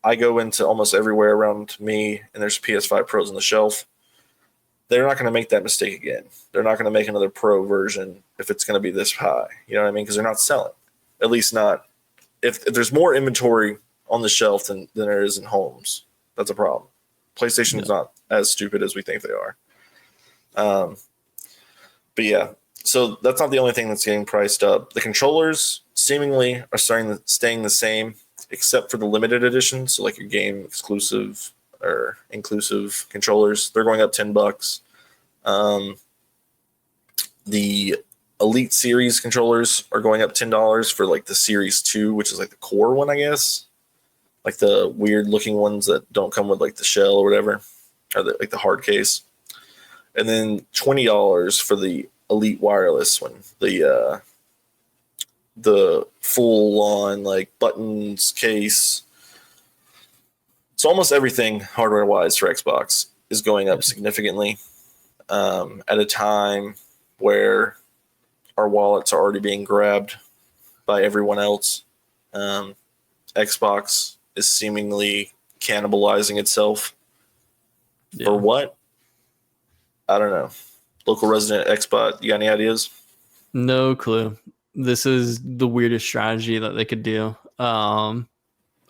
I go into almost everywhere around me, and there's PS5 Pros on the shelf. They're not going to make that mistake again. They're not going to make another Pro version if it's going to be this high. You know what I mean? Because they're not selling. At least not. If there's more inventory on the shelf than there is in homes, that's a problem. PlayStation is not as stupid as we think they are. But yeah, so that's not the only thing that's getting priced up. The controllers seemingly are staying the same, except for the limited edition. So like your game exclusive or inclusive controllers, they're going up $10. The Elite Series controllers are going up $10 for like the Series 2, which is like the core one, I guess. Like the weird looking ones that don't come with like the shell or whatever, or like the hard case. And then $20 for the Elite Wireless one, the full on like buttons case. So almost everything hardware wise for Xbox is going up significantly at a time where our wallets are already being grabbed by everyone else. Xbox is seemingly cannibalizing itself. Yeah. For what? I don't know. Local resident Xbox, you got any ideas? No clue. This is the weirdest strategy that they could do. I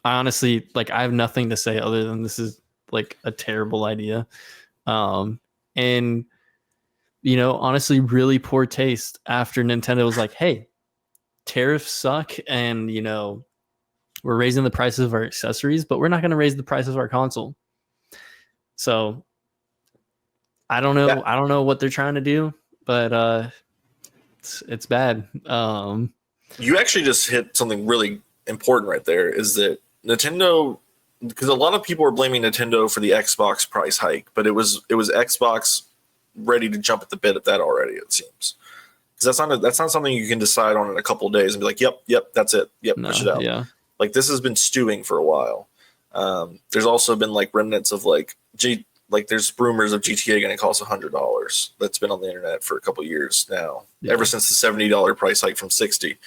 honestly, like, I have nothing to say other than this is like a terrible idea. And, you know, honestly, really poor taste after Nintendo was like, hey, tariffs suck. And, you know, we're raising the prices of our accessories, but we're not going to raise the price of our console. So I don't know. Yeah. I don't know what they're trying to do, but it's bad. You actually just hit something really important right there, is that Nintendo, because a lot of people are blaming Nintendo for the Xbox price hike, but it was Xbox ready to jump at the bit at that already, it seems. Because that's not something you can decide on in a couple of days and be like, yep, that's it. Yep, push it out. Yeah. Like, this has been stewing for a while. There's also been like remnants of like there's rumors of GTA going to cost $100. That's been on the internet for a couple of years now. Yeah. Ever since the $70 price hike from $60,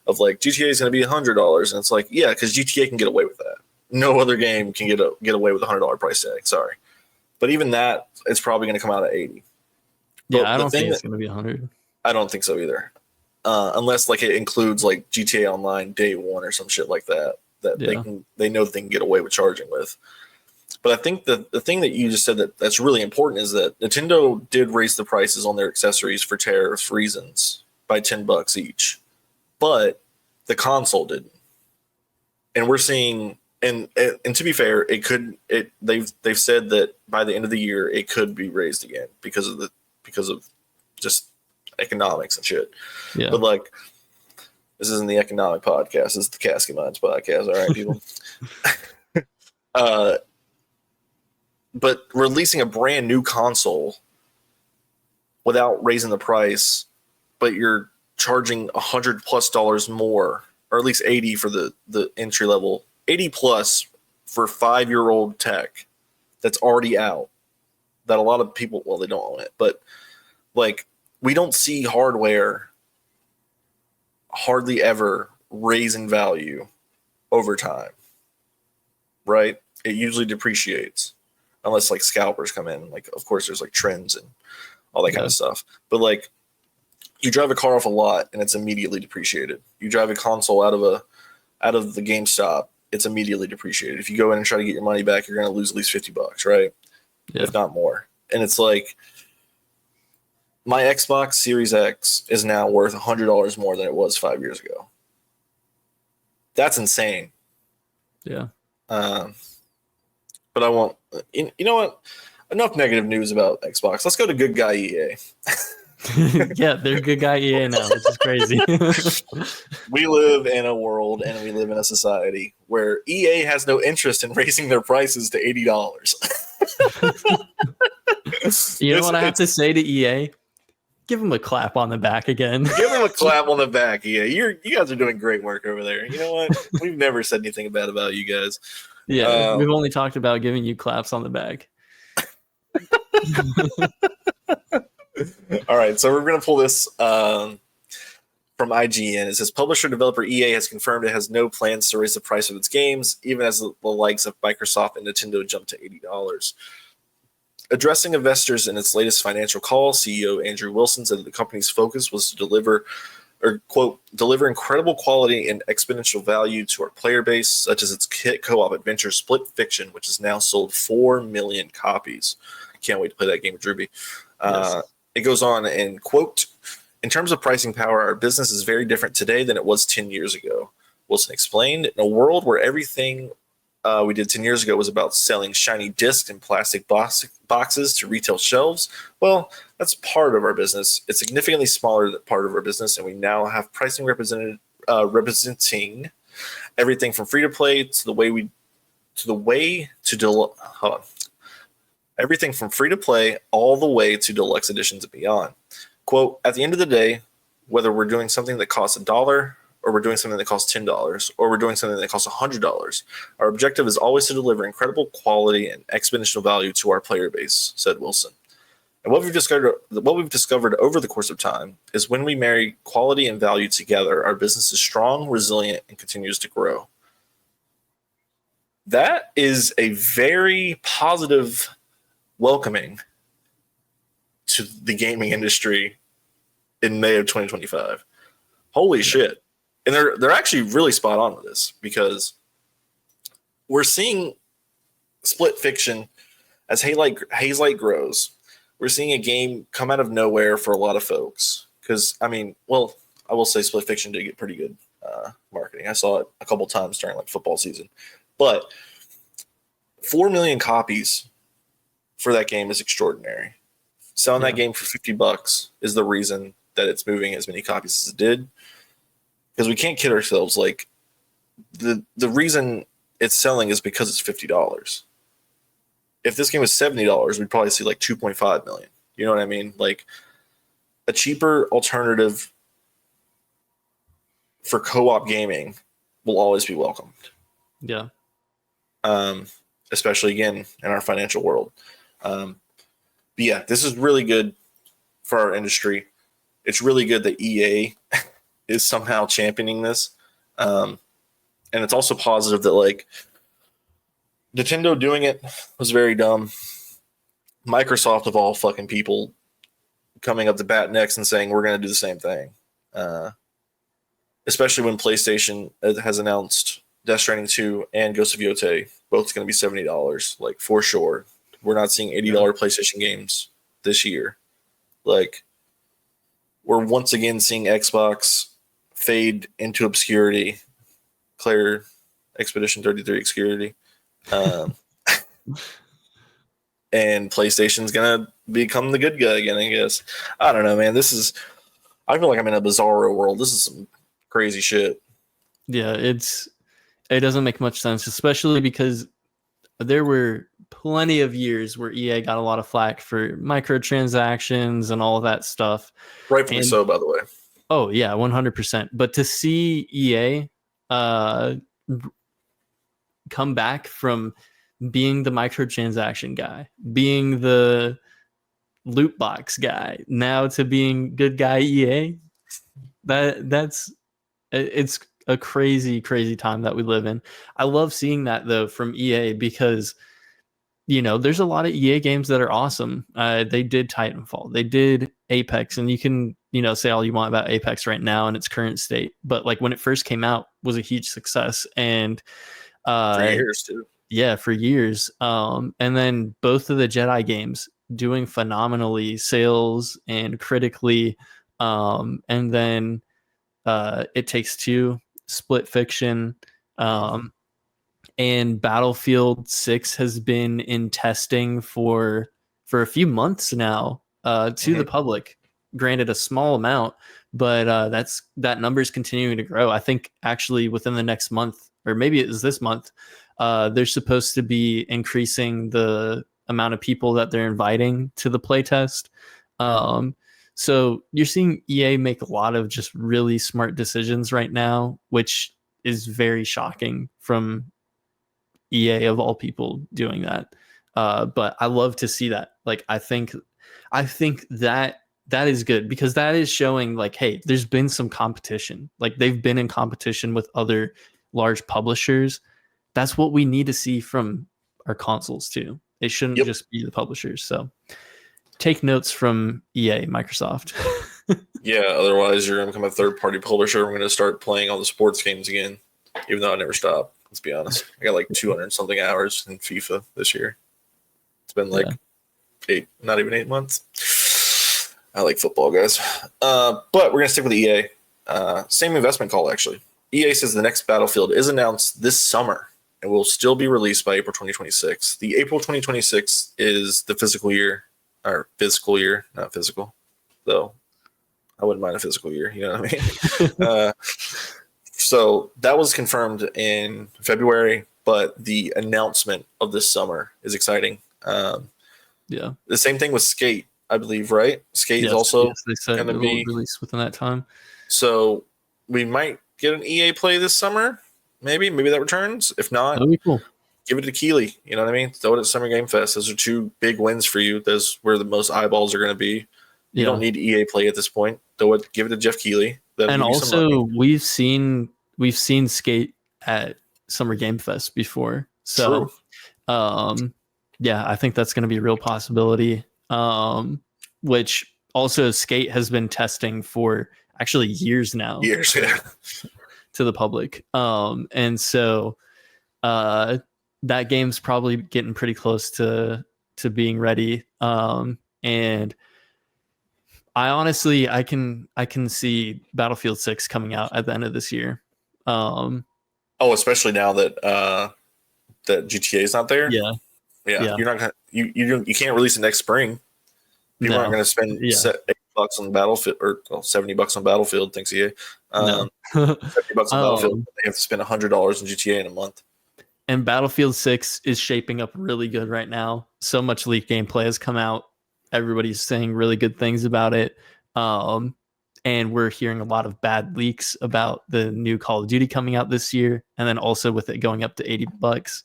of like GTA is going to be $100, and it's like, yeah, because GTA can get away with that. No other game can get away with a $100 price tag. Sorry, but even that, it's probably going to come out at $80. Yeah, I don't think it's going to be $100. I don't think so either, unless like it includes like GTA Online Day One or some shit like that. They know that they can get away with charging with. But I think the thing that you just said that's really important is that Nintendo did raise the prices on their accessories for tariff reasons by $10 each, but the console didn't. And we're seeing, and to be fair, they've said that by the end of the year it could be raised again because of just economics and shit. Yeah. But like, this isn't the economic podcast. This is the Casket Minds podcast. All right, people. But releasing a brand new console without raising the price, but you're charging $100+ more, or at least $80 for the entry level, $80+ for 5-year-old tech that's already out, that a lot of people, well, they don't own it, but like, we don't see hardware hardly ever raise in value over time, right? It usually depreciates. Unless like scalpers come in, like, of course there's like trends and all that kind of stuff. But like, you drive a car off a lot and it's immediately depreciated. You drive a console out of the GameStop, it's immediately depreciated. If you go in and try to get your money back, you're going to lose at least $50, right? Yeah. If not more. And it's like, my Xbox Series X is now worth $100 more than it was 5 years ago. That's insane. Yeah. But I won't. You know what? Enough negative news about Xbox. Let's go to good guy EA. Yeah, they're good guy EA now, which is crazy. We live in a world and we live in a society where EA has no interest in raising their prices to $80. You know what I have to say to EA? Give them a clap on the back again. Give them a clap on the back, EA. You guys are doing great work over there. You know what? We've never said anything bad about you guys. Yeah, we've only talked about giving you claps on the back. All right, so we're going to pull this from IGN. It says, publisher developer EA has confirmed it has no plans to raise the price of its games, even as the likes of Microsoft and Nintendo jump to $80. Addressing investors in its latest financial call, CEO Andrew Wilson said that the company's focus was to deliver, or quote, deliver incredible quality and exponential value to our player base, such as its hit co-op adventure Split Fiction, which has now sold 4 million copies. Can't wait to play that game with Drewby. Yes. It goes on and, quote, in terms of pricing power, our business is very different today than it was 10 years ago. Wilson explained, in a world where everything we did 10 years ago was about selling shiny discs and plastic boxes to retail shelves, well, That's part of our business. It's significantly smaller than part of our business, and we now have pricing representing everything from free to play everything from free to play all the way to deluxe editions and beyond. Quote, at the end of the day, whether we're doing something that costs $1 or we're doing something that costs $10 or we're doing something that costs $100, our objective is always to deliver incredible quality and exponential value to our player base, said Wilson. And what we've discovered over the course of time is when we marry quality and value together, our business is strong, resilient, and continues to grow. That is a very positive welcoming to the gaming industry in May of 2025. Holy shit. And they're actually really spot on with this, because we're seeing split fiction as Hazelight grows. We're seeing a game come out of nowhere for a lot of folks. Because, I will say split fiction did get pretty good marketing. I saw it a couple times during like football season. But 4 million copies for that game is extraordinary. Selling that game for $50 is the reason that it's moving as many copies as it did. Because we can't kid ourselves. Like, the reason it's selling is because it's $50. If this game was $70, we'd probably see like 2.5 million. You know what I mean? Like, a cheaper alternative for co-op gaming will always be welcomed. Yeah. Especially, again, in our financial world. But yeah, this is really good for our industry. It's really good that EA is somehow championing this. And it's also positive that, like, Nintendo doing it was very dumb. Microsoft, of all fucking people, coming up to bat next and saying we're going to do the same thing. Especially when PlayStation has announced Death Stranding 2 and Ghost of Yotei, both going to be $70, like, for sure. We're not seeing $80 PlayStation games this year. Like, we're once again seeing Xbox fade into obscurity. Clair Expedition 33 obscurity. And PlayStation's going to become the good guy again, I guess. I don't know, man. I feel like I'm in a bizarro world. This is some crazy shit. Yeah, it doesn't make much sense, especially because there were plenty of years where EA got a lot of flack for microtransactions and all of that stuff. Rightfully so, by the way. Oh, yeah, 100%. But to see EA come back from being the microtransaction guy, being the loot box guy, now to being good guy EA, it's a crazy, crazy time that we live in. I love seeing that, though, from EA, because, you know, there's a lot of EA games that are awesome. They did Titanfall, they did Apex, and you can, you know, say all you want about Apex right now in its current state, but like when it first came out, was a huge success, and for years too. Yeah, for years. And then both of the Jedi games doing phenomenally, sales and critically. And then It Takes Two, Split Fiction, and Battlefield 6 has been in testing for a few months now to the public. Granted, a small amount, but that number is continuing to grow. I think actually within the next month, or maybe it is this month, they're supposed to be increasing the amount of people that they're inviting to the playtest. So you're seeing EA make a lot of just really smart decisions right now, which is very shocking from EA of all people doing that. But I love to see that. Like, I think that is good, because that is showing, like, hey, there's been some competition. Like, they've been in competition with other large publishers. That's what we need to see from our consoles too. It shouldn't just be the publishers. So take notes from EA, Microsoft. Yeah, otherwise you're going to become a third-party publisher. We're going to start playing all the sports games again, even though I never stop. Let's be honest. I got like 200-something hours in FIFA this year. It's been like not even 8 months. I like football, guys. But we're going to stick with EA. Same investment call, actually. EA says the next Battlefield is announced this summer and will still be released by April 2026. The April 2026 is the fiscal year or physical year, not physical, though. I wouldn't mind a physical year. You know what I mean? So that was confirmed in February, but the announcement of this summer is exciting. Yeah. The same thing with Skate, I believe, right? Skate is Yes, also they said going to it will be release within that time. So we might get an EA Play this summer. Maybe that returns. If not, That'd be cool. give it to Keeley. You know what I mean? Throw it at Summer Game Fest. Those are two big wins for you. Those where the most eyeballs are going to be. You don't need EA Play at this point. Give it to Jeff Keeley. That'll And give you some money. also, we've seen Skate at Summer Game Fest before. So, yeah, I think that's going to be a real possibility. Which also Skate has been testing for actually years now. Years, yeah. To the public. And so that game's probably getting pretty close to being ready. And I honestly, I can see Battlefield 6 coming out at the end of this year. Especially now that that GTA is not there. Yeah. You're not gonna you can't release it next spring. People aren't going to spend $8 on Battlefield or $70 on Battlefield. Thanks, EA. $70 on Battlefield. They have to spend $100 in GTA in a month. And Battlefield 6 is shaping up really good right now. So much leaked gameplay has come out. Everybody's saying really good things about it. And we're hearing a lot of bad leaks about the new Call of Duty coming out this year. And then also with it going up to $80.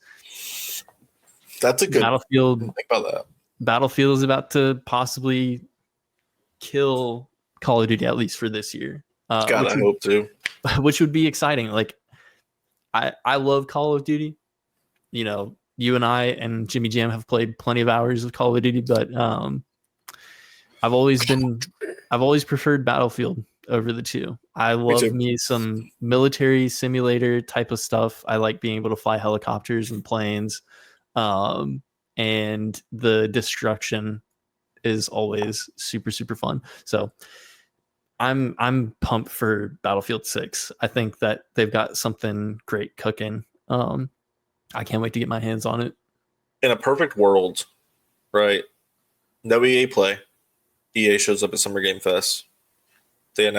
That's a good Battlefield. Think about that. Battlefield is about to possibly kill Call of Duty, at least for this year. I hope to. Which would be exciting. Like, I love Call of Duty. You know, you and I and Jimmy Jam have played plenty of hours of Call of Duty, but I've always preferred Battlefield over the two. I love me some military simulator type of stuff. I like being able to fly helicopters and planes. And the destruction is always super, super fun. So I'm pumped for Battlefield 6. I think that they've got something great cooking. I can't wait to get my hands on it. In a perfect world, right? No EA Play. EA shows up at Summer Game Fest. They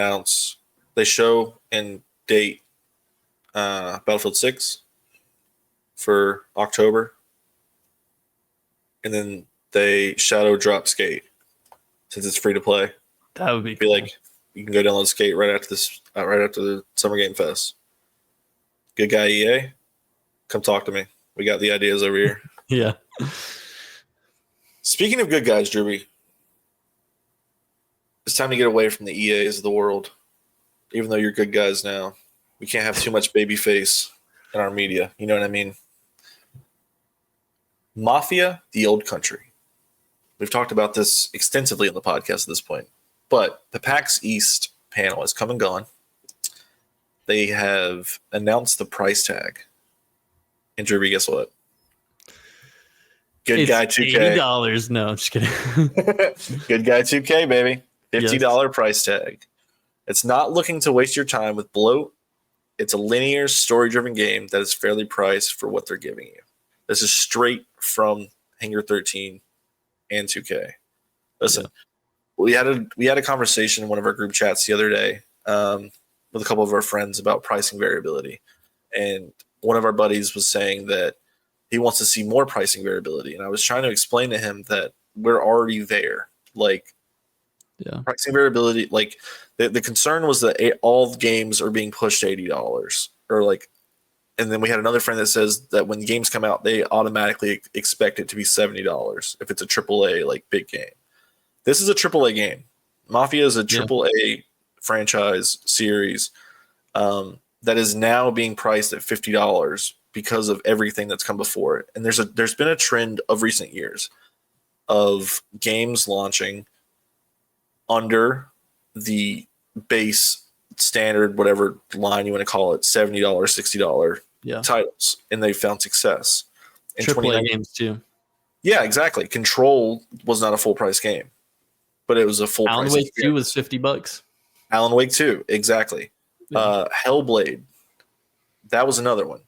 show and date Battlefield 6 for October. And then they shadow drop Skate since it's free to play. That would be cool. Like you can go download Skate right after the Summer Game Fest. Good guy EA, come talk to me. We got the ideas over here. Yeah. Speaking of good guys, Drewby, it's time to get away from the EAs of the world. Even though you're good guys now, we can't have too much baby face in our media. You know what I mean? Mafia, the Old Country. We've talked about this extensively on the podcast at this point, but the PAX East panel has come and gone. They have announced the price tag. And Drewby, guess what? Good Guy 2K. $80. No, I'm just kidding. Good Guy 2K, baby. $50 price tag. It's not looking to waste your time with bloat. It's a linear, story-driven game that is fairly priced for what they're giving you. This is straight from Hangar 13 and 2K. Listen, we had a conversation in one of our group chats the other day with a couple of our friends about pricing variability. And one of our buddies was saying that he wants to see more pricing variability. And I was trying to explain to him that we're already there. Like, pricing variability, like the concern was that all games are being pushed to $80 or like, and then we had another friend that says that when games come out, they automatically expect it to be $70 if it's a AAA like big game. This is a AAA game. Mafia is a AAA franchise series that is now being priced at $50 because of everything that's come before it. And there's been a trend of recent years of games launching under the base standard, whatever line you want to call it, $70, $60 titles, and they found success. In AAA games too. Yeah, exactly. Control was not a full price game, but it was a full Alan price. Wake 2 was $50. Alan Wake 2, exactly. Hellblade, that was another one.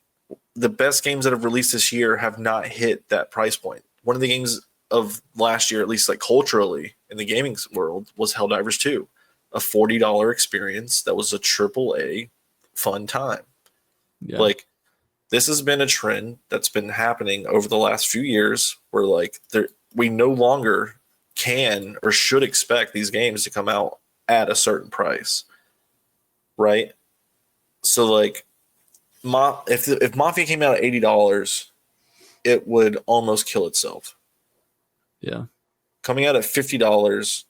The best games that have released this year have not hit that price point. One of the games of last year, at least like culturally in the gaming world, was Helldivers 2, a $40 experience that was a AAA fun time. Yeah. Like, this has been a trend that's been happening over the last few years where like we no longer can or should expect these games to come out at a certain price. Right? So like if Mafia came out at $80, it would almost kill itself. Yeah. Coming out at $50,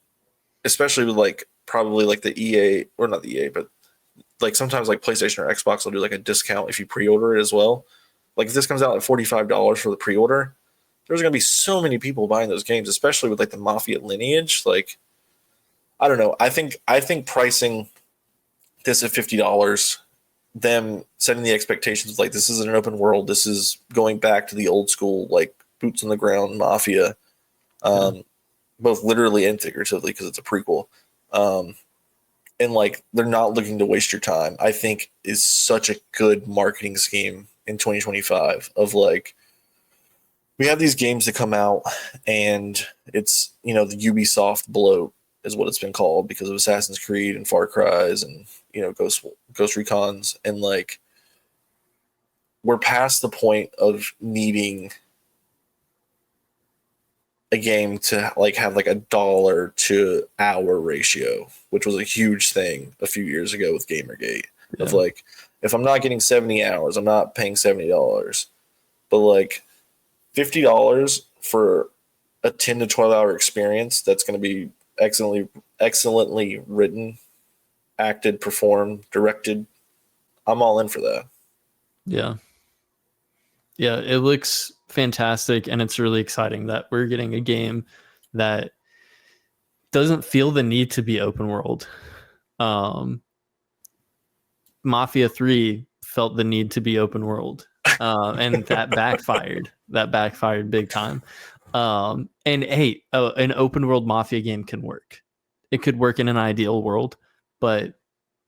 especially with like probably like the EA, or not the EA, but like sometimes like PlayStation or Xbox will do like a discount if you pre-order it as well. Like if this comes out at $45 for the pre-order, there's going to be so many people buying those games, especially with like the Mafia lineage. Like, I don't know. I think pricing this at $50, them setting the expectations like this isn't an open world, this is going back to the old school like boots on the ground Mafia, both literally and figuratively because it's a prequel. And like they're not looking to waste your time, I think is such a good marketing scheme in 2025 of like, we have these games that come out and it's, the Ubisoft bloat is what it's been called because of Assassin's Creed and Far Cry's and, Ghost Recon's. And like, we're past the point of needing a game to like have like $1 to hour ratio, which was a huge thing a few years ago with Gamergate. Yeah. Of like, if I'm not getting 70 hours, I'm not paying $70. But like $50 for a 10 to 12 hour experience that's going to be excellently written, acted, performed, directed, I'm all in for that. Yeah. Yeah, it looks fantastic, and it's really exciting that we're getting a game that doesn't feel the need to be open world. Mafia 3 felt the need to be open world, and that backfired. That backfired big time. And hey, an open world Mafia game can work. It could work in an ideal world, but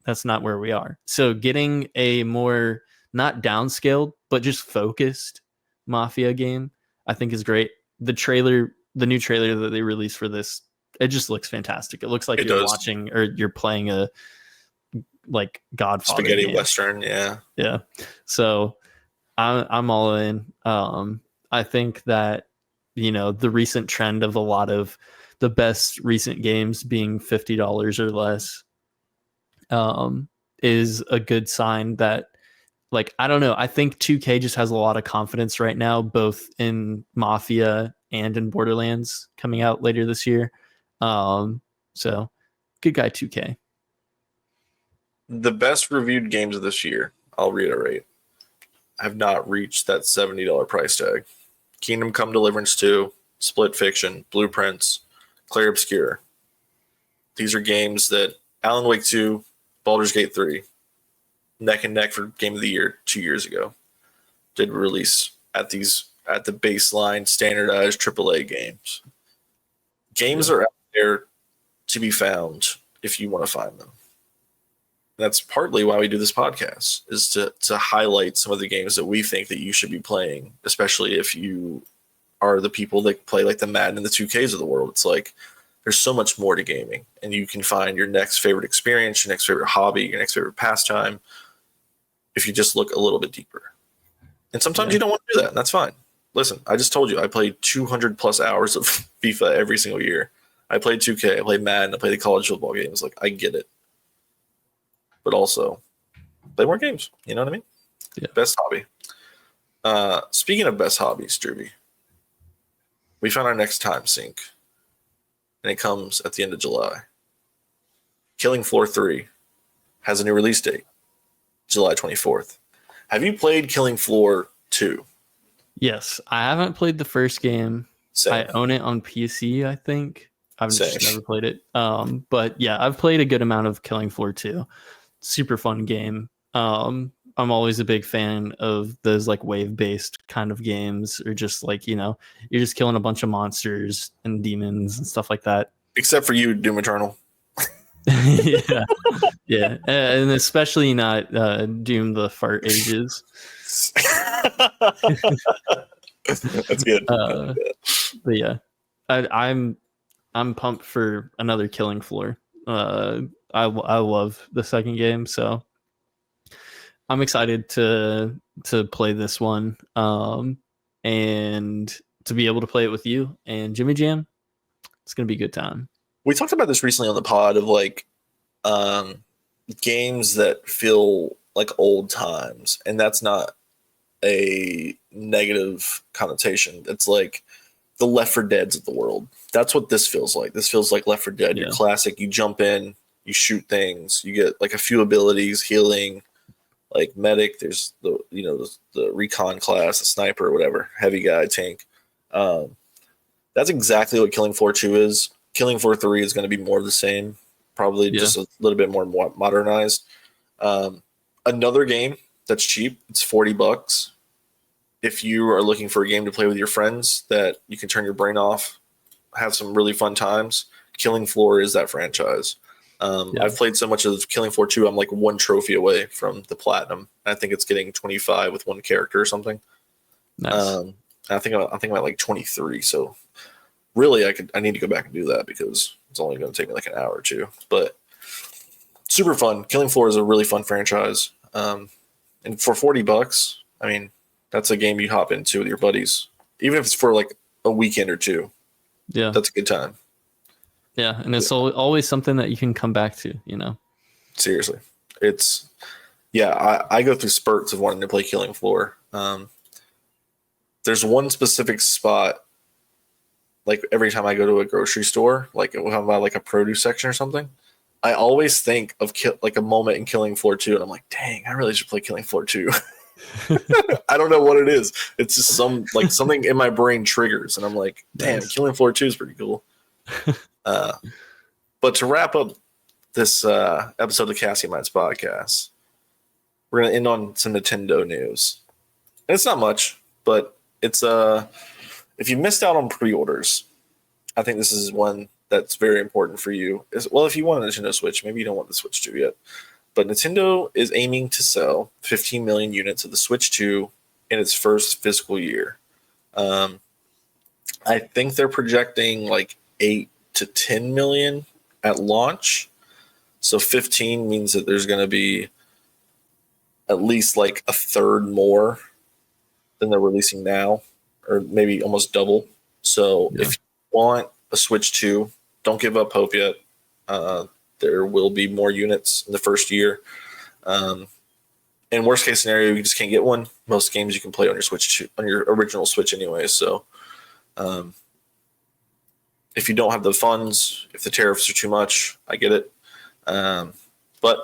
that's not where we are. So getting a more not downscaled, but just focused Mafia game, I think is great. The new trailer that they released for this, it just looks fantastic. It looks like you're watching or you're playing a like Godfather spaghetti game. Western. Yeah. So I'm all in. I think that, the recent trend of a lot of the best recent games being $50 or less, is a good sign that, like, I don't know. I think 2K just has a lot of confidence right now, both in Mafia and in Borderlands coming out later this year. So good guy 2K. The best reviewed games of this year, I'll reiterate, have not reached that $70 price tag. Kingdom Come Deliverance 2, Split Fiction, Blueprints, Clair Obscur. These are games that Alan Wake 2, Baldur's Gate 3, neck and neck for Game of the Year 2 years ago, did release at the baseline standardized AAA games. Games are out there to be found if you want to find them. That's partly why we do this podcast, is to highlight some of the games that we think that you should be playing, especially if you are the people that play like the Madden and the 2Ks of the world. It's like there's so much more to gaming, and you can find your next favorite experience, your next favorite hobby, your next favorite pastime if you just look a little bit deeper. And sometimes you don't want to do that, and that's fine. Listen, I just told you I played 200 plus hours of FIFA every single year. I played 2K, I played Madden, I played the college football games. Like, I get it. But also, play more games. You know what I mean? Yeah. Best hobby. Speaking of best hobbies, Drewby, we found our next time sink, and it comes at the end of July. Killing Floor 3 has a new release date, July 24th. Have you played Killing Floor 2? Yes. I haven't played the first game. Same. I own it on PC, I think. I've just Same. never played it. But yeah, I've played a good amount of Killing Floor 2. Super fun game. I'm always a big fan of those like wave-based kind of games, or just like, you're just killing a bunch of monsters and demons and stuff like that. Except for you, Doom Eternal. Yeah. And especially not Doom the Fart Ages. That's good. But yeah, I'm pumped for another Killing Floor. I love the second game, so I'm excited to play this one, and to be able to play it with you and Jimmy Jam. It's gonna be a good time. We talked about this recently on the pod of like um, games that feel like old times, and that's not a negative connotation. It's like the Left 4 Deads of the world. That's what this feels like. This feels like Left 4 Dead. Yeah. Your classic. You jump in, you shoot things, you get like a few abilities, healing, like medic. There's the recon class, the sniper, whatever, heavy guy, tank. Um, that's exactly what Killing Floor 2 is. Killing Floor 3 is going to be more of the same, probably just a little bit more modernized. Another game that's cheap. It's $40. If you are looking for a game to play with your friends that you can turn your brain off, have some really fun times, Killing Floor is that franchise. I've played so much of Killing Floor 2, I'm like one trophy away from the platinum. I think it's getting 25 with one character or something. Nice. I think I'm at like 23. So really, I need to go back and do that because it's only going to take me like an hour or two. But super fun. Killing Floor is a really fun franchise. And for $40, I mean, that's a game you hop into with your buddies, even if it's for like a weekend or two. Yeah, that's a good time. Yeah, and it's always something that you can come back to. Seriously, it's I go through spurts of wanting to play Killing Floor. There's one specific spot. Like every time I go to a grocery store, like if I'm by like a produce section or something, I always think of like a moment in Killing Floor 2, and I'm like, dang, I really should play Killing Floor 2. I don't know what it is. It's just something in my brain triggers, and I'm like, damn, nice. Killing Floor 2 is pretty cool. But to wrap up this episode of Casket Minds podcast, we're going to end on some Nintendo news. And it's not much, but it's if you missed out on pre-orders, I think this is one that's very important for you. Well, if you want a Nintendo Switch, maybe you don't want the Switch 2 yet. But Nintendo is aiming to sell 15 million units of the Switch 2 in its first fiscal year. I think they're projecting like 8 to 10 million at launch. So 15 means that there's going to be at least like a third more than they're releasing now, or maybe almost double. So if you want a Switch 2, don't give up hope yet. There will be more units in the first year. In worst case scenario, you just can't get one. Most games you can play on your Switch 2, on your original Switch anyway. So if you don't have the funds, if the tariffs are too much, I get it. But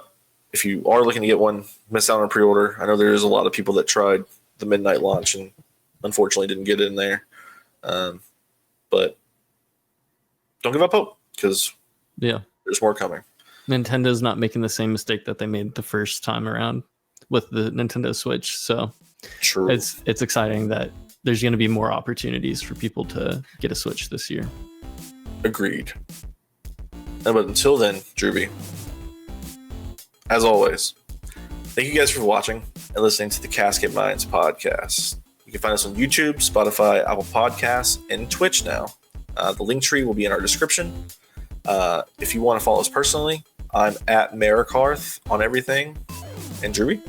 if you are looking to get one, miss out on a pre-order. I know there's a lot of people that tried the midnight launch and unfortunately didn't get in there. But don't give up hope because there's more coming. Nintendo's not making the same mistake that they made the first time around with the Nintendo Switch. So true. It's exciting that there's going to be more opportunities for people to get a Switch this year. Agreed. But until then, Drewby, as always, thank you guys for watching and listening to the Casket Minds podcast. You can find us on YouTube, Spotify, Apple Podcasts, and Twitch now. The link tree will be in our description. If you want to follow us personally, I'm at Marikarth on everything. And Drewby?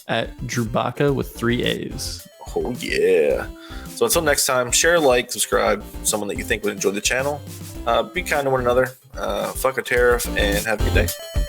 At Drewbaka with 3 A's. Oh, yeah. So until next time, share, like, subscribe, someone that you think would enjoy the channel. Be kind to one another. Fuck a tariff, and have a good day.